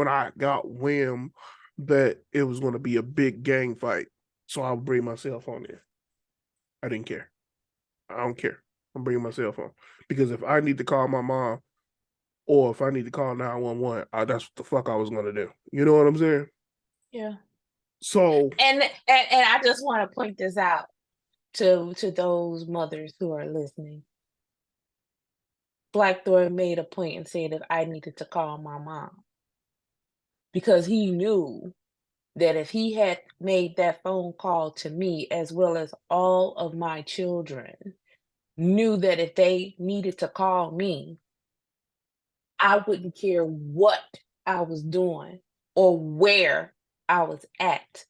I got whim that it was going to be a big gang fight, so I would bring my cell phone in. I didn't care. I don't care. I'm bringing my cell phone because if I need to call my mom or if I need to call 911, that's what the fuck I was going to do. You know what I'm saying? Yeah. So And I just want to point this out to those mothers who are listening. Blackthorn made a point and said that I needed to call my mom because he knew that if he had made that phone call to me, as well as all of my children, knew that if they needed to call me, I wouldn't care what I was doing or where I was at.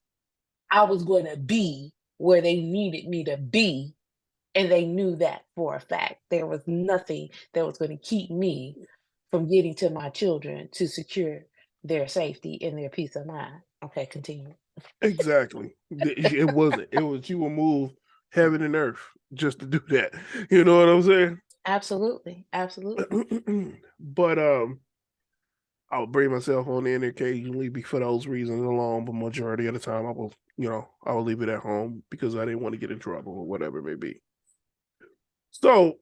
I was going to be where they needed me to be. And they knew that for a fact. There was nothing that was going to keep me from getting to my children to secure their safety and their peace of mind. Okay, continue. exactly, it wasn't. It was you will move heaven and earth just to do that. You know what I'm saying? Absolutely. Absolutely. But I would bring myself on in occasionally for those reasons alone, but majority of the time I will leave it at home because I didn't want to get in trouble or whatever it may be. So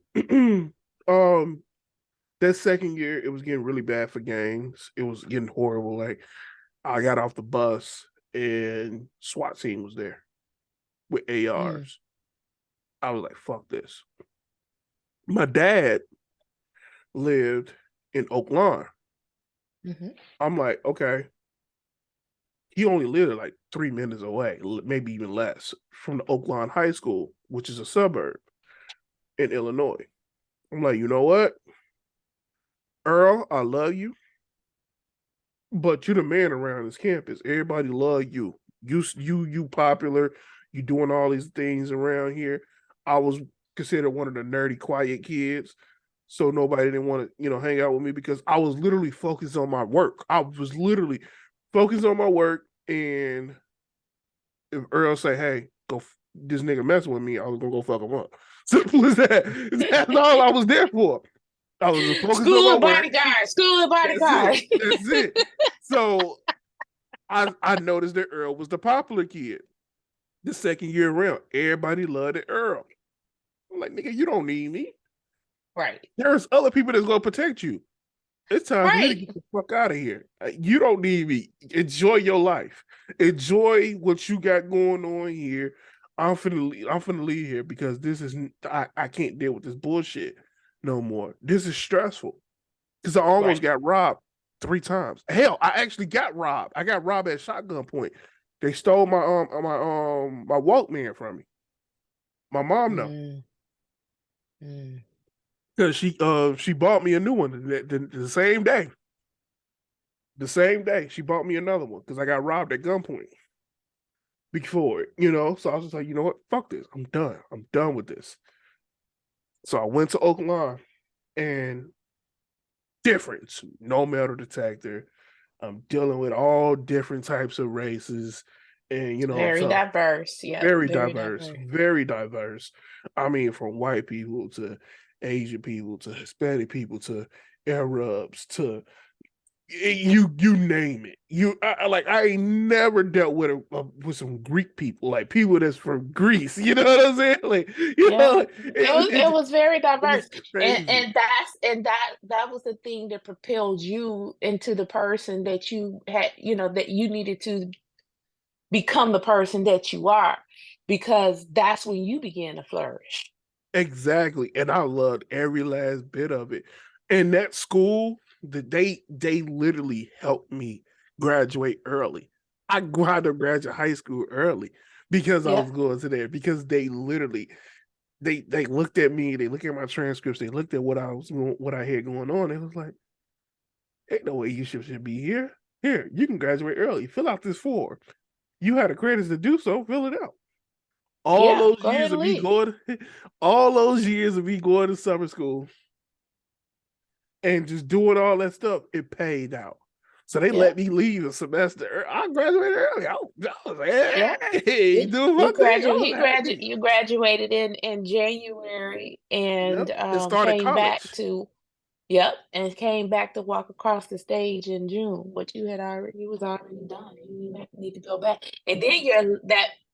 um that second year it was getting really bad for gangs. It was getting horrible. Like I got off the bus and SWAT team was there with Mm, ARs. I was like, fuck this. My dad lived in Oak Lawn. mhm, I'm like, okay, he only lived like 3 minutes away, maybe even less, from the Oaklawn High School, which is a suburb in Illinois. I'm like, you know what, Earl, I love you, but you're the man around this campus. Everybody love you. You popular. You doing all these things around here. I was considered one of the nerdy, quiet kids, so nobody didn't want to, hang out with me because I was literally focused on my work. I was literally focused on my work, and if Earl say, "Hey, this nigga messing with me," I was gonna go fuck him up. Simple as that. That's all I was there for. I was just focused on my School work. bodyguard, school That's it. bodyguard. That's it. So I noticed that Earl was the popular kid. The second year around, everybody loved Earl. I'm like, nigga, you don't need me. Right, There's other people that's gonna protect you. It's time for you to right. get the fuck out of here. You don't need me. Enjoy your life. Enjoy what you got going on here. I'm finna leave here because I can't deal with this bullshit no more. This is stressful. Because I almost Right. got robbed 3 times. Hell, I actually got robbed. I got robbed at shotgun point. They stole my Walkman from me. My mom know. Mm, mm. Because she bought me a new one the same day. The same day, she bought me another one because I got robbed at gunpoint before it. So I was just like, you know what? Fuck this. I'm done. I'm done with this. So I went to Oakland and difference, no metal detector. I'm dealing with all different types of races. And, Very so diverse. Yep, very very diverse, diverse. very diverse. I mean, from white people to Asian people to Hispanic people to Arabs to you name it. I ain't never dealt with some Greek people, like people that's from Greece. You know what I'm saying? Like, Yeah, it it was very diverse, was crazy. that was the thing that propelled you into the person that you had, that you needed to become the person that you are, because that's when you began to flourish. Exactly. And I loved every last bit of it. And that school, they literally helped me graduate early. I had to graduate high school early because I Yeah, was going to there, because they literally they looked at me, they looked at my transcripts, they looked at what I had going on. It was like, ain't no way you should be here. Here, you can graduate early. Fill out this form. You had the credits to do so, fill it out. All yeah. those Go years ahead of and me leave. going, all those years of me going to summer school and just doing all that stuff, it paid out. So they Yeah, let me leave a semester. I graduated early. I was yeah. like, hey, He, doing my he thing. I graduated. was happy. You graduated in January, Yep. and And started came back college. to yep, and came back to walk across the stage in June. But you was already done. You didn't need to go back. And then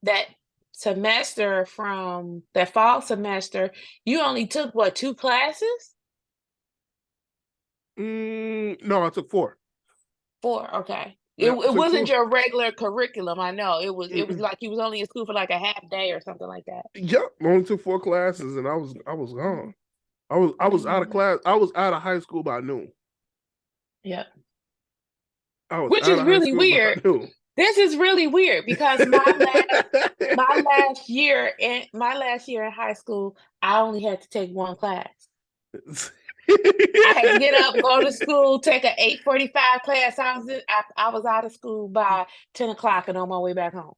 that semester, from that fall semester, you only took what, 2 classes? No, I took 4. 4. Okay. Yeah, I It took wasn't 4. your regular curriculum. I know it was Mm-mm. like you was only in school for like a half day or something like that. Yep, I only took 4 classes, and I was Hmm. gone. I was out of Hmm. class. I was out of high school by noon. Yeah. I was Which out is of high really school by weird. noon. This is really weird because my last year in high school, I only had to take 1 class. I had to get up, go to school, take a 8:45 class. I was out of school by 10 o'clock and on my way back home.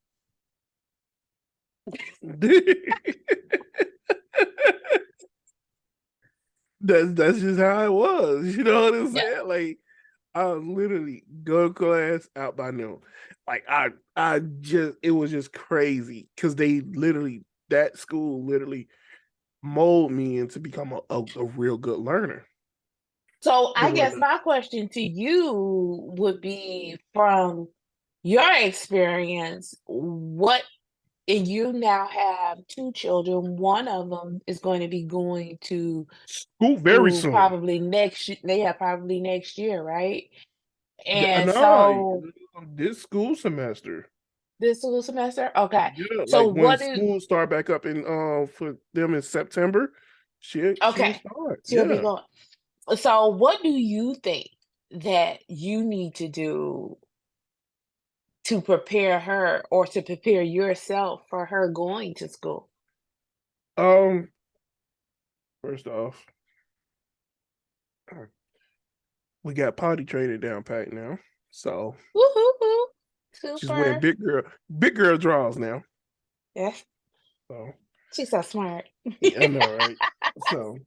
That's just how it was. You know what I'm Yeah. saying? Like, I was literally go to class out by noon. Like, I just, it was just crazy because they literally, that school literally mold me into become a real good learner. So I Doing guess the my question to you would be, from your experience, and you now have 2 children. One of them is going to be going to school very school soon. probably probably next year, right? And No, so this school semester. this school semester, okay. Yeah, So like when what is school start back up in for them in September, she'll okay? start. She'll be Yeah. going. So what do you think that you need to do to prepare her, or to prepare yourself for her going to school? Um. First off, we got potty training down pat now, so Woo-hoo-hoo. she's wearing Super. big girl draws now. Yes, So she's so smart. yeah, I know, right? So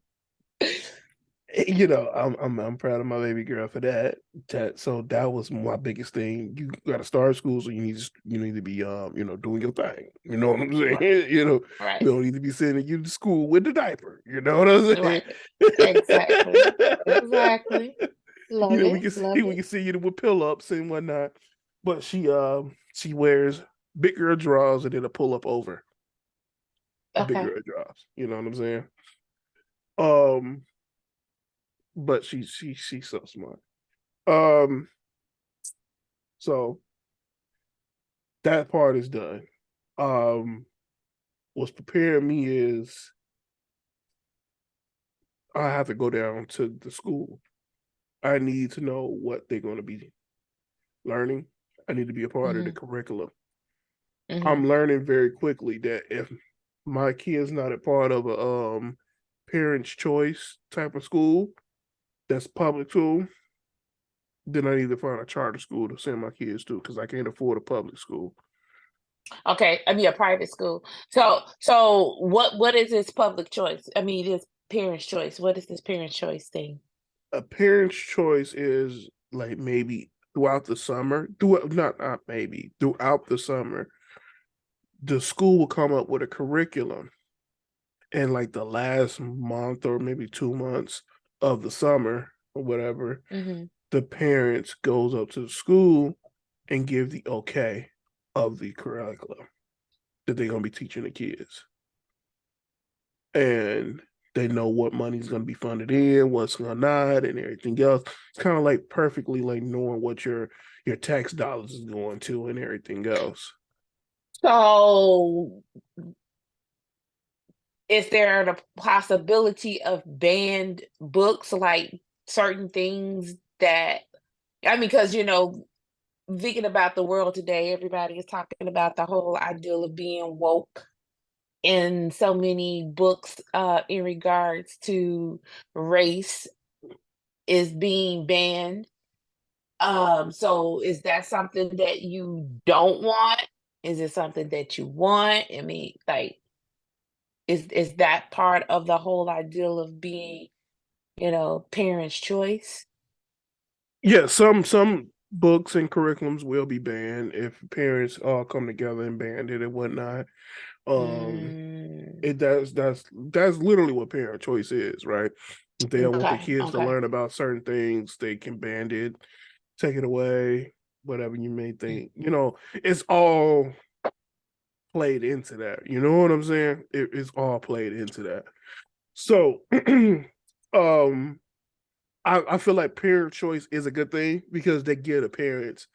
I'm proud of my baby girl for that. So that was my biggest thing. You got to start school, so you need to be doing your thing. You know what I'm saying? Right, We right, don't need to be sending you to school with the diaper. You know what I'm saying? right. Exactly. Exactly. Love We it. can Love see we it. can see you with pill ups and whatnot. But she wears big girl drawers and then a pull up over the big Okay. girl drawers. You know what I'm saying? Um, but she's so smart. Um, so that part is done. Um, what's preparing me is I have to go down to the school. I need to know what they're going to be learning. I need to be a part of the Hmm. curriculum. Hmm. I'm learning very quickly that if my kid's not a part of a parent's choice type of school, that's public school, then I need to find a charter school to send my kids to because I can't afford a public school. Okay. I mean, a private school. So what is this public choice? I mean, this parents' choice. What is this parents' choice thing? A parent's choice is like maybe throughout the summer, not maybe throughout the summer, the school will come up with a curriculum, and like the last month or maybe 2 months of the summer or whatever, Hmm. the parents goes up to the school and give the okay of the curriculum that they're gonna be teaching the kids. And they know what money's gonna be funded in, what's gonna not, and everything else. It's kind of like perfectly like knowing what your tax dollars is going to and everything else. So is there the possibility of banned books, like certain things that, I mean, because thinking about the world today, everybody is talking about the whole ideal of being woke, and so many books in regards to race is being banned. So is that something that you don't want? Is it something that you want? I mean, like, is that part of the whole ideal of being, parents' choice? Yeah, some books and curriculums will be banned if parents all come together and banned it and whatnot. Mm, That's literally what parent choice is, right? If they don't want their okay, kids to okay. learn about certain things, they can ban it, take it away, whatever you may think. It's all played into that. You know what I'm saying? It's all played into that. So, um, I feel like parent choice is a good thing because they give the parents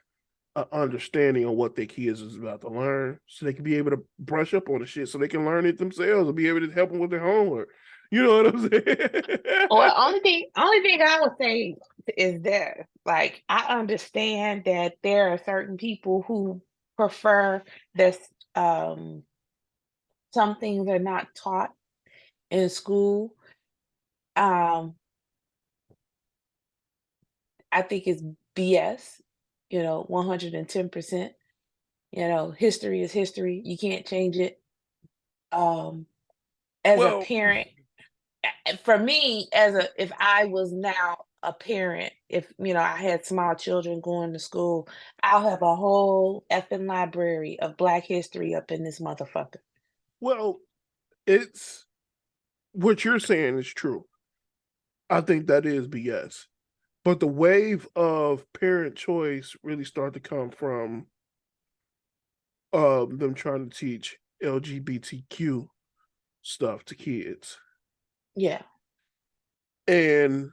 an understanding of what their kids is about to learn, so they can be able to brush up on the shit, so they can learn it themselves and be able to help them with their homework. You know what I'm saying? Well, only thing I would say is that, like, I understand that there are certain people who prefer this. Um, some things are not taught in school. Um, I think it's BS. 110%. History is history. You can't change it. Um, as a Well, parent, for me, if I was now a parent, if I had small children going to school, I'll have a whole effing library of Black history up in this motherfucker. well, it's what you're saying is true. I think that is BS. But the wave of parent choice really started to come from them trying to teach LGBTQ stuff to kids. Yeah. And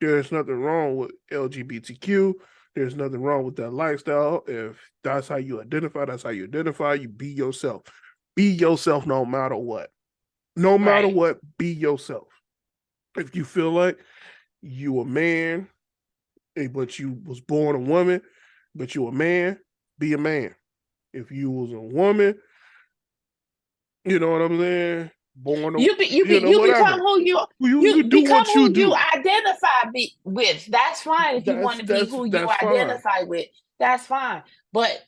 there's nothing wrong with LGBTQ. There's nothing wrong with that lifestyle. If that's how you identify, that's how you identify. You be yourself. Be yourself no matter what. No matter Right. what, be yourself. If you feel like you a man, but you was born a woman, but you a man, be a man. If you was a woman, you know what I'm saying? Born a, You become whatever. who You you do become what you who you do. identify with. That's fine if you want That's to be that's who you that's fine. identify with. That's fine. But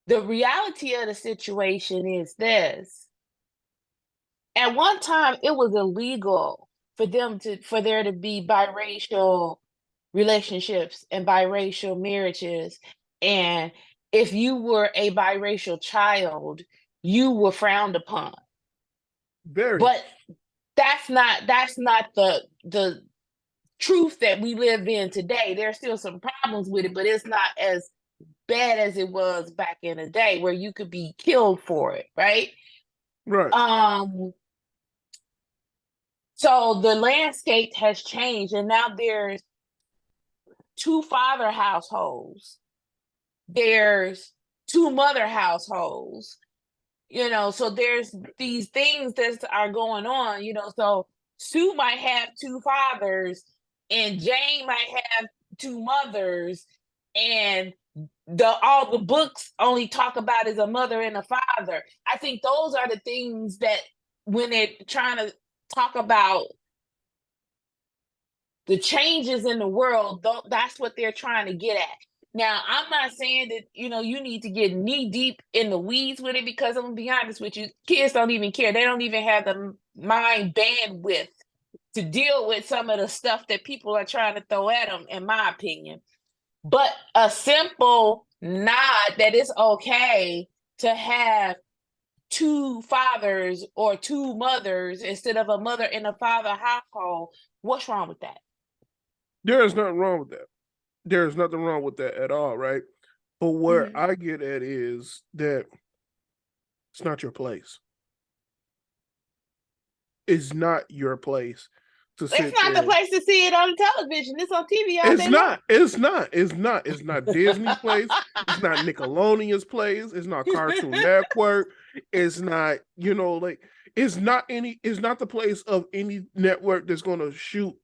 the reality of the situation is this. At one time, it was illegal for there to be biracial relationships and biracial marriages. And if you were a biracial child, you were frowned upon. Very. But that's not the truth that we live in today. There's still some problems with it, but it's not as bad as it was back in the day where you could be killed for it, right? Right. Um, so the landscape has changed, and now there's two father households. There's two mother households. So there's these things that are going on. So Sue might have two fathers, and Jane might have two mothers, and all the books only talk about is a mother and a father. I think those are the things that, when they're trying to talk about the changes in the world, that's what they're trying to get at. Now, I'm not saying that, you need to get knee deep in the weeds with it, because I'm gonna be honest with you, kids don't even care. They don't even have the mind bandwidth to deal with some of the stuff that people are trying to throw at them, in my opinion. But a simple nod that it's okay to have two fathers or two mothers instead of a mother and a father household, what's wrong with that? There is nothing wrong with that. there's nothing wrong with that at all, right? But where I get at is that it's not your place. It's not your place to It's sit not the there. place to see it on television. It's on TV all It's day not. long. It's not. It's not. It's not Disney's place. It's not Nickelodeon's place. It's not Cartoon Network. It's not, like it's not any. It's not the place of any network that's going to shoot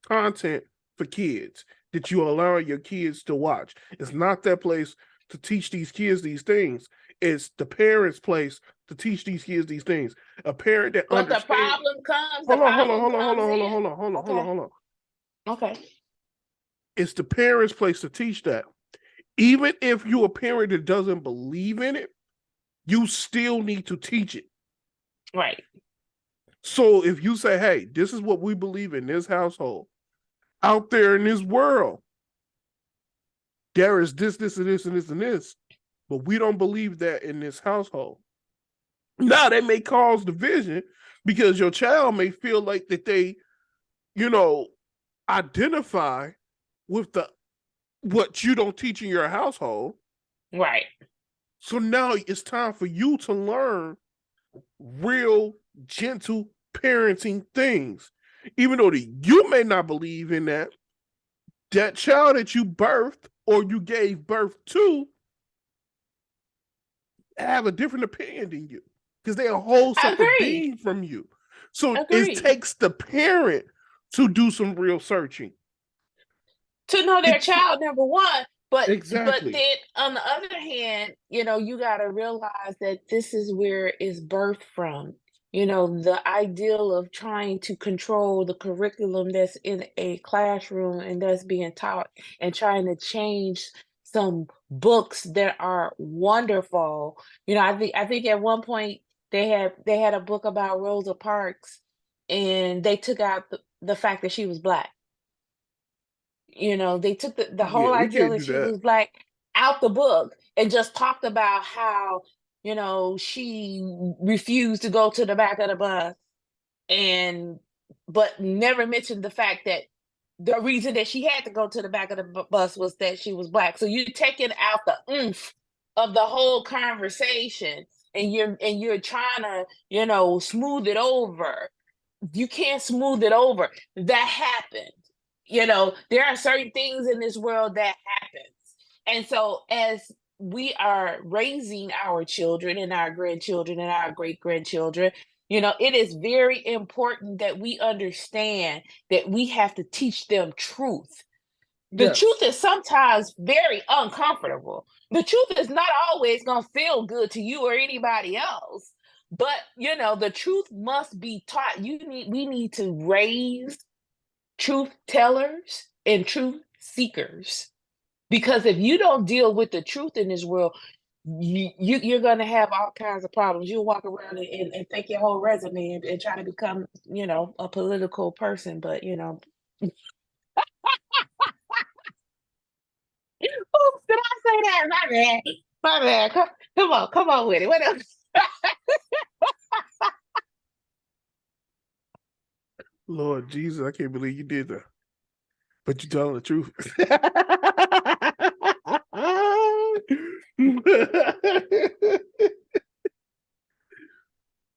content for kids that you allow your kids to watch. It's not that place to teach these kids these things. It's the parents' place to teach these kids these things. A parent that But the understands. problem comes. Hold The on, hold on, problem hold on, hold comes on, hold on, in. hold on, hold on, hold on, hold on. Okay. It's the parents' place to teach that. Even if you're a parent that doesn't believe in it, you still need to teach it. Right. So if you say, hey, this is what we believe in this household, out there in this world, there is this, this, and this, and this, and this, but we don't believe that in this household. Now, that may cause division because your child may feel like that they, identify with what you don't teach in your household. Right. So now it's time for you to learn real, gentle parenting things. Even though you may not believe in that child that you birthed or you gave birth to have a different opinion than you because they're a whole separate being from you. So it takes the parent to do some real searching. To know their child, number one. But exactly. But then on the other hand, you got to realize that this is where it's birthed from. The ideal of trying to control the curriculum that's in a classroom and that's being taught and trying to change some books that are wonderful. I think at one point they had a book about Rosa Parks and they took out the fact that she was Black. They took the whole idea that she was Black out the book and just talked about how, she refused to go to the back of the bus but never mentioned the fact that the reason that she had to go to the back of the bus was that she was Black. So you're taking out the oomph of the whole conversation and you're trying to, smooth it over. You can't smooth it over. That happened. There are certain things in this world that happens. And so as we are raising our children and our grandchildren and our great-grandchildren, it is very important that we understand that we have to teach them truth. The truth is sometimes very uncomfortable. The truth is not always going to feel good to you or anybody else. But, the truth must be taught. We need to raise truth tellers and truth seekers. Because if you don't deal with the truth in this world, you're going to have all kinds of problems. You'll walk around and take your whole resume and try to become, a political person. But, oops, did I say that? My bad. Come on with it. What else? Lord Jesus, I can't believe you did that. But you're telling the truth.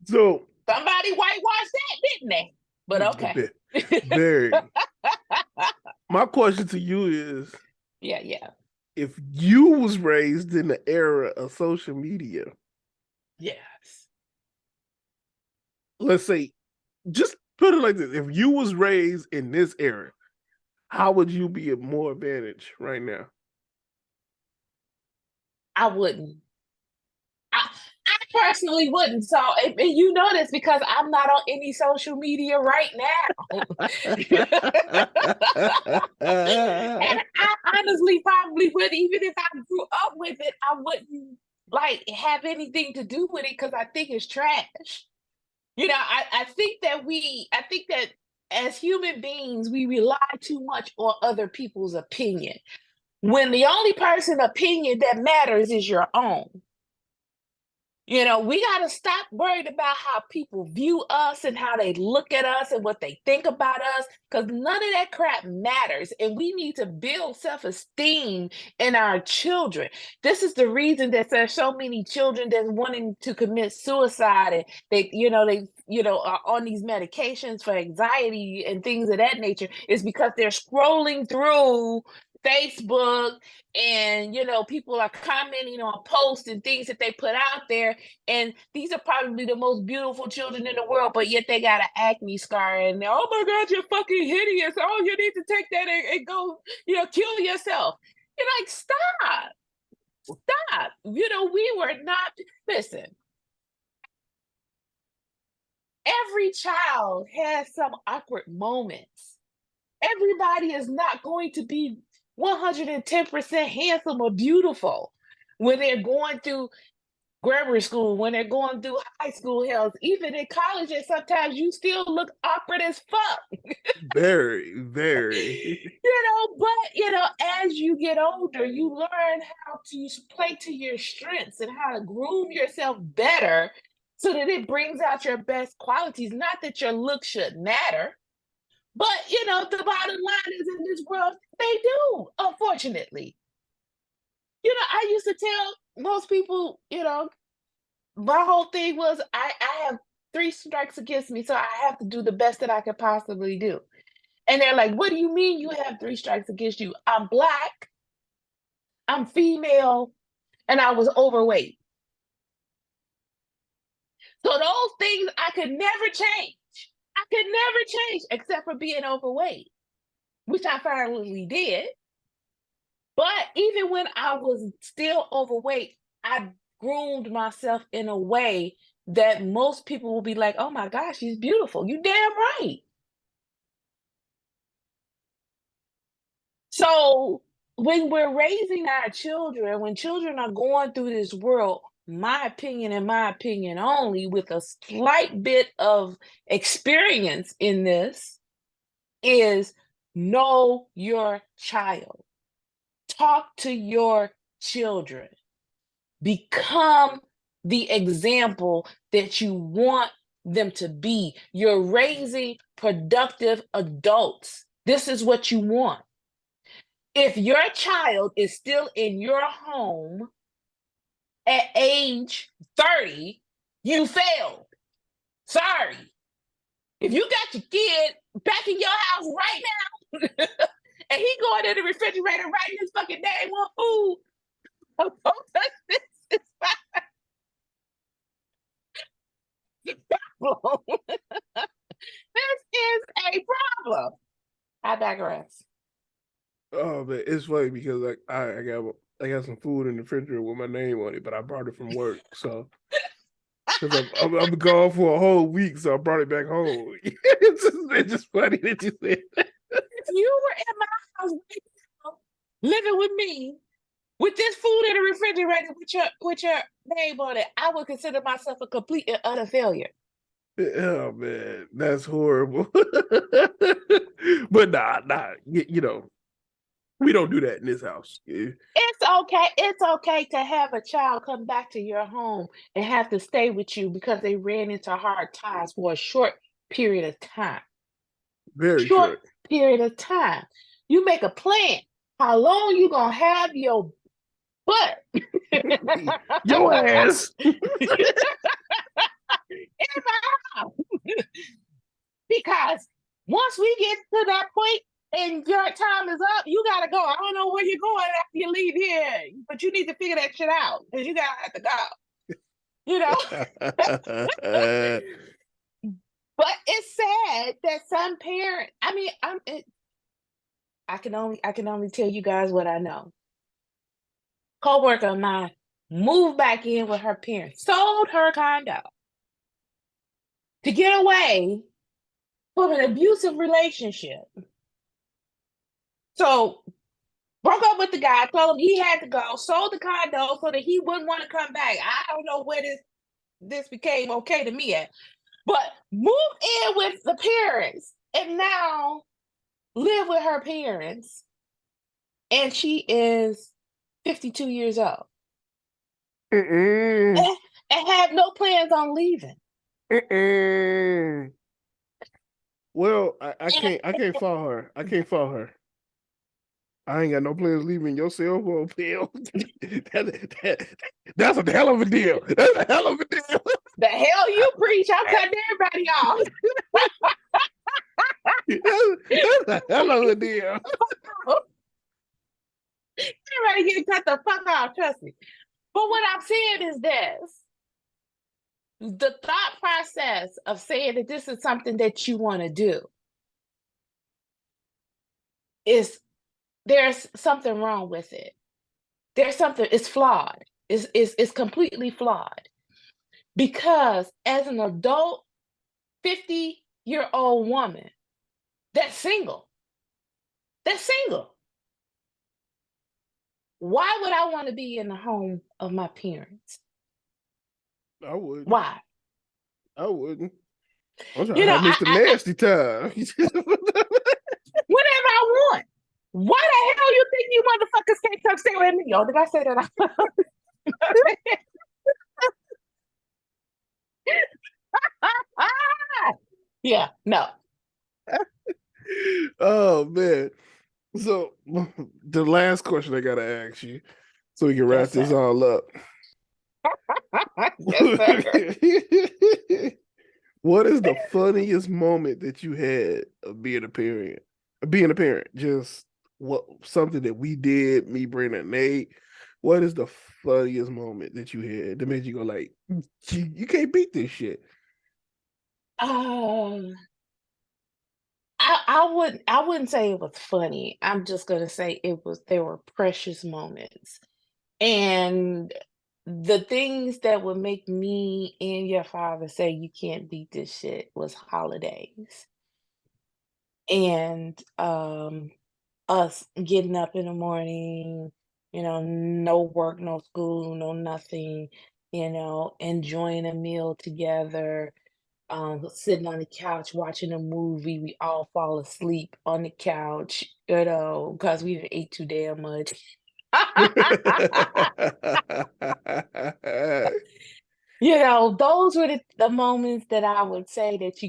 So somebody whitewashed that, didn't they? But okay. Very. My question to you is, yeah. If you was raised in the era of social media, yes. Let's say, just put it like this: if you was raised in this era, how would you be at more advantage right now? I wouldn't. I personally wouldn't. So, and you know this because I'm not on any social media right now. And I honestly probably would, even if I grew up with it, I wouldn't have anything to do with it because I think it's trash. I think that as human beings, we rely too much on other people's opinion when the only person opinion that matters is your own. We got to stop worried about how people view us and how they look at us and what they think about us, because none of that crap matters. And we need to build self esteem in our children. This is the reason that there's so many children that's wanting to commit suicide, and they are on these medications for anxiety and things of that nature, is because they're scrolling through Facebook, and people are commenting on posts and things that they put out there, and these are probably the most beautiful children in the world, but yet they got an acne scar, and oh my god, you're fucking hideous, oh, you need to take that and go kill yourself. You're like, stop. We were not, listen, every child has some awkward moments. Everybody is not going to be 110% handsome or beautiful when they're going through grammar school, when they're going through high school health, even in college, and sometimes you still look awkward as fuck. Very, very. But as you get older, you learn how to play to your strengths and how to groom yourself better so that it brings out your best qualities. Not that your look should matter, but the bottom line is, in this world, they do, unfortunately. I used to tell most people, my whole thing was I have 3 strikes against me, so I have to do the best that I could possibly do. And they're like, what do you mean you have 3 strikes against you? I'm Black, I'm female, and I was overweight. So those things I could never change. I could never change except for being overweight, which I finally did. But even when I was still overweight, I groomed myself in a way that most people will be like, oh my gosh, she's beautiful. You damn right. So when we're raising our children, when children are going through this world, my opinion and my opinion only, with a slight bit of experience in this, is know your child. Talk to your children. Become the example that you want them to be. You're raising productive adults. This is what you want. If your child is still in your home at age 30, you failed. Sorry. If you got your kid back in your house right now, and he going in the refrigerator writing his fucking name on food, don't touch this. It's fine. It's a problem. This is a problem. I digress. Oh man, it's funny because like I got some food in the refrigerator with my name on it, but I brought it from work, so because I'm gone for a whole week, so I brought it back home. It's just funny that you said that. If you were in my house right now, living with me, with this food in the refrigerator with your name on it, I would consider myself a complete and utter failure. Oh man, that's horrible. But nah, we don't do that in this house. It's okay. It's okay to have a child come back to your home and have to stay with you because they ran into hard times for a short period of time. Very short. Period of time. You make a plan. How long you gonna have your butt? Your ass. In my house. Because once we get to that point and your time is up, you gotta go. I don't know where you're going after you leave here, but you need to figure that shit out because you gotta have to go. But it's sad that some parents, I can only tell you guys what I know. Coworker of mine moved back in with her parents, sold her condo to get away from an abusive relationship. So broke up with the guy, told him he had to go, sold the condo so that he wouldn't want to come back. I don't know where this became okay to me at. But moved in with the parents and now live with her parents. And she is 52 years old. And have no plans on leaving. Well, I can't fault her. I can't fault her. I ain't got no plans leaving your cell phone bill. That's a hell of a deal. That's a hell of a deal. The hell you preach, I'm cutting everybody off. That's a hell of a deal. Everybody getting cut the fuck off, trust me. But what I'm saying is this. The thought process of saying that this is something that you want to do is there's something wrong with it. There's something, it's flawed. It's completely flawed. Because as an adult, 50-year-old woman that's single, why would I want to be in the home of my parents? I wouldn't. Why? I wouldn't. I'm trying You to know, have Mr. Nasty time. whatever I want. Why the hell you think you motherfuckers can't come stay with me? Oh, did I say that? Yeah, no. Oh man. So the last question I gotta ask you, so we can wrap Yes, this sir. all up. Yes, sir. What is the funniest moment that you had of being a parent? Being a parent, just what something that we did, me, Brenda, and Nate. What is the funniest moment that you had that made you go like, you can't beat this shit? Um, I wouldn't say it was funny. I'm just gonna say there were precious moments. And the things that would make me and your father say you can't beat this shit was holidays. And us getting up in the morning, no work, no school, no nothing, enjoying a meal together, sitting on the couch watching a movie. We all fall asleep on the couch, because we didn't ate too damn much. Those were the moments that I would say that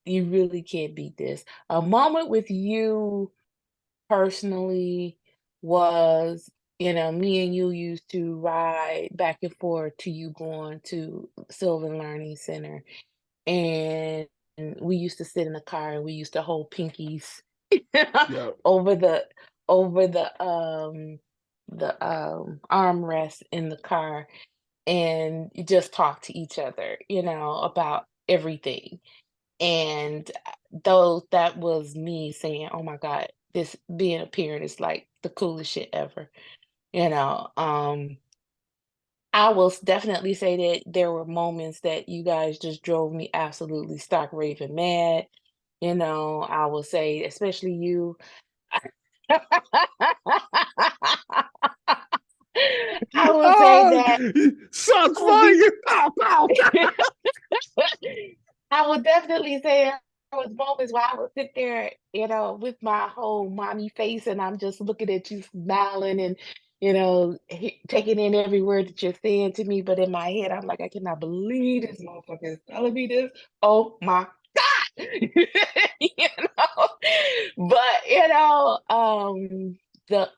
you really can't beat this. A moment with you personally was, me and you used to ride back and forth to you going to Sylvan Learning Center. And we used to sit in the car and we used to hold pinkies Yeah. over the armrest in the car and just talk to each other, about everything. And that was me saying, "Oh my God, this being a parent is like the coolest shit ever." You know, I will definitely say that there were moments that you guys just drove me absolutely stark raving mad. I will say, especially you. I will say Oh, that. shots I will be- fired! Pow, pow. I would definitely say there was moments where I would sit there, with my whole mommy face, and I'm just looking at you, smiling, and taking in every word that you're saying to me. But in my head, I'm like, I cannot believe this motherfucker is telling me this. Oh my God, But the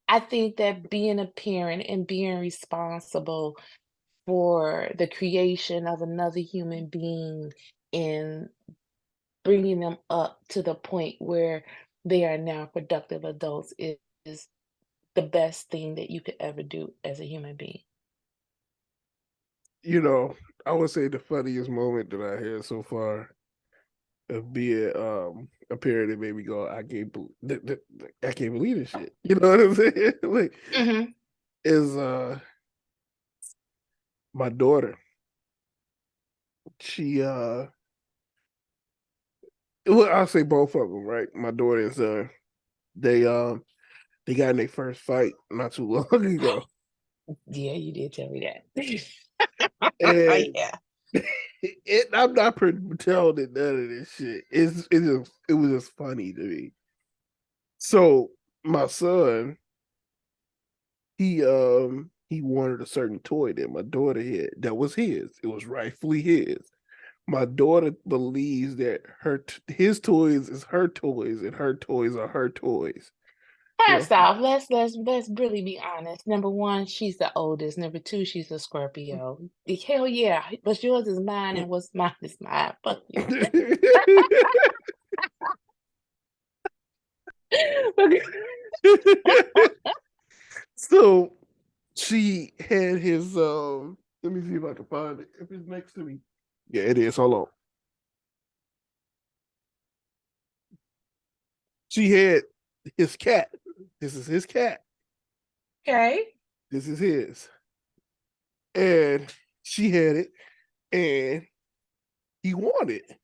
I think that being a parent and being responsible for the creation of another human being and bringing them up to the point where they are now productive adults is the best thing that you could ever do as a human being. I would say the funniest moment that I had so far of being a parent that made me go, I can't believe this shit. You know what I'm saying? Like, Mhm. is my daughter. She well, I'll say both of them, right? My daughter and son. They got in their first fight not too long ago. Yeah, you did tell me that. And Yeah. I'm not telling it none of this shit. It was just funny to me. So my son, he he wanted a certain toy that my daughter had that was his. It was rightfully his. My daughter believes that his toys is her toys and her toys are her toys. First off, let's really be honest. Number one, she's the oldest. Number two, she's a Scorpio. Hell yeah, what's yours is mine, and what's mine is mine. Fuck you. So she had his let me see if I can find it. If it's next to me. Yeah, it is. Hold on. She had his cat. This is his cat. Okay. This is his. And she had it and he wanted it.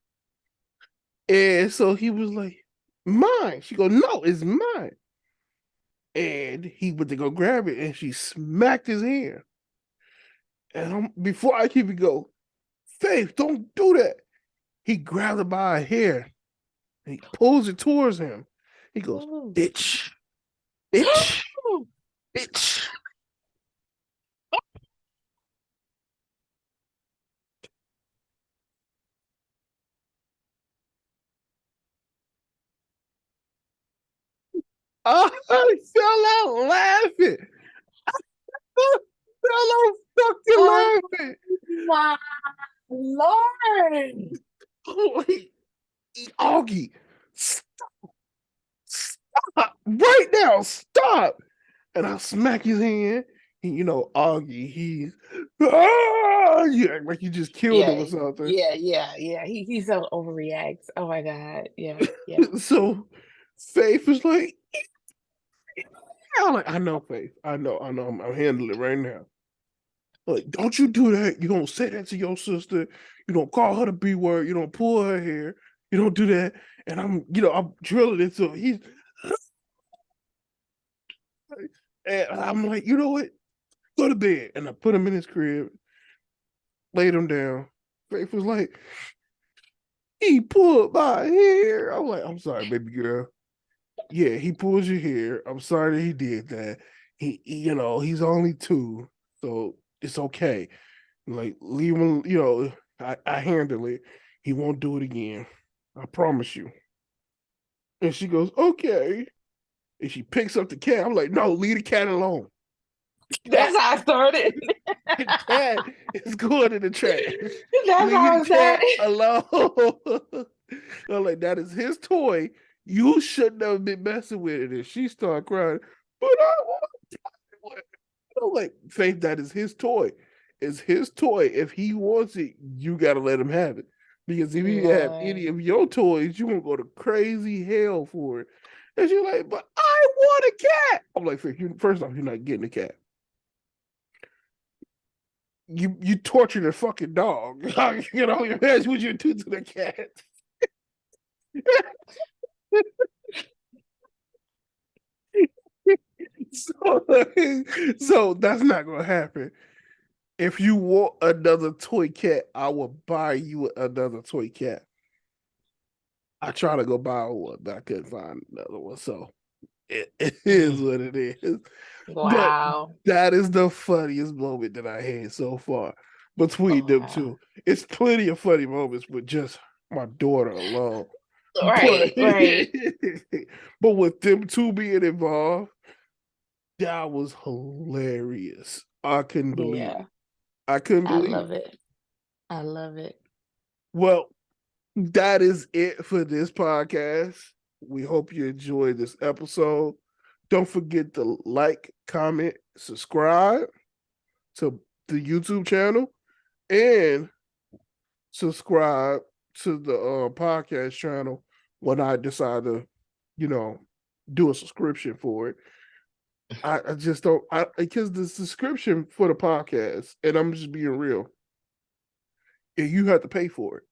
And so he was like, mine. She goes, no, it's mine. And he went to go grab it and she smacked his hand. And before I keep it go, Faith, don't do that. He grabbed her by her hair and he pulls it towards him. He goes, bitch, bitch, bitch. I fell out laughing. I fell out fucking laughing. My Lord. Wait, Augie, stop right now, stop. And I smack his hand. And you know, Augie, he's yeah, like you just killed him or something. Yeah. He so overreacts. Oh my God. Yeah. So Faith was like, I'm like, I know, Faith. I know. I'm handling it right now. Like, don't you do that. You don't say that to your sister. You don't call her the B word. You don't pull her hair. You don't do that. And I'm drilling it. So he's, and I'm like, you know what? Go to bed. And I put him in his crib, laid him down. Faith was like, he pulled my hair. I'm like, I'm sorry, baby girl. Yeah, he pulls your hair. I'm sorry that he did that. He's only 2, so it's okay. Like, leave him, I handle it. He won't do it again. I promise you. And she goes, okay. And she picks up the cat. I'm like, no, leave the cat alone. That's how I started. The cat is going in the trash. That's how I started. Alone. I'm like, that is his toy. You shouldn't have been messing with it. And she started crying, but I want to play with it. I'm like, Faith, that is his toy. It's his toy. If he wants it, you got to let him have it. Because if you have any of your toys, you won't go to crazy hell for it. And she's like, but I want a cat. I'm like, first off, you're not getting a cat. You tortured a fucking dog. Imagine what you do to the cat. So that's not gonna happen. If you want another toy cat, I will buy you another toy cat. I try to go buy one, but I couldn't find another one. So it is what it is. Wow. But that is the funniest moment that I had so far between them two. It's plenty of funny moments with just my daughter alone. Right. But with them two being involved, that was hilarious. I couldn't believe it. I couldn't believe it. I love it. Well, that is it for this podcast. We hope you enjoyed this episode. Don't forget to like, comment, subscribe to the YouTube channel, and subscribe to the podcast channel when I decide to, do a subscription for it. I just don't, because the subscription for the podcast, and I'm just being real, you have to pay for it.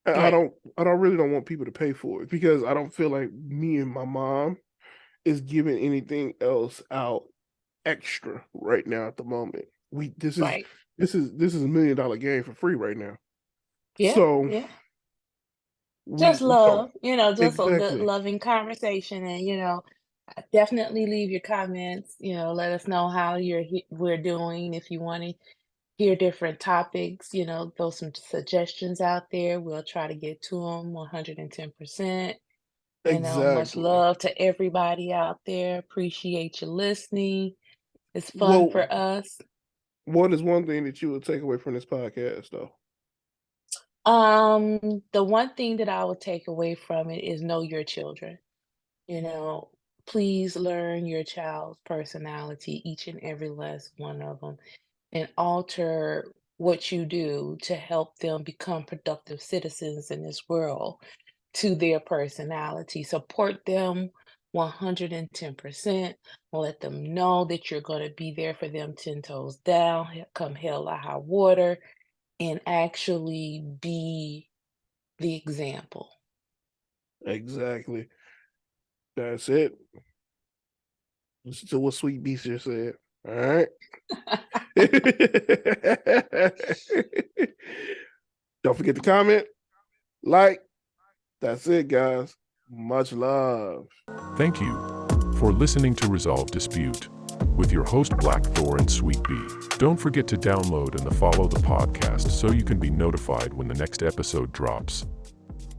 And right. I don't really want people to pay for it because I don't feel like me and my mom is giving anything else out extra right now at the moment. This is $1 million game for free right now. Yeah. So just love, just exactly. a good loving conversation, and Definitely leave your comments, let us know how we're doing. If you want to hear different topics, throw some suggestions out there. We'll try to get to them 110%. Much Exactly. love to everybody out there. Appreciate you listening. It's fun Well, for us. what is one thing that you would take away from this podcast, though? The one thing that I would take away from it is know your children. You know, please learn your child's personality, each and every last one of them, and alter what you do to help them become productive citizens in this world to their personality. Support them 110%. Let them know that you're going to be there for them 10 toes down, come hell or high water, and actually be the example. Exactly. That's it. Listen to what Sweet Beast just said. All right. Don't forget to comment, like. That's it, guys. Much love. Thank you for listening to Resolve Dispute with your host Black Thor and Sweet Bee. Don't forget to download and follow the podcast so you can be notified when the next episode drops.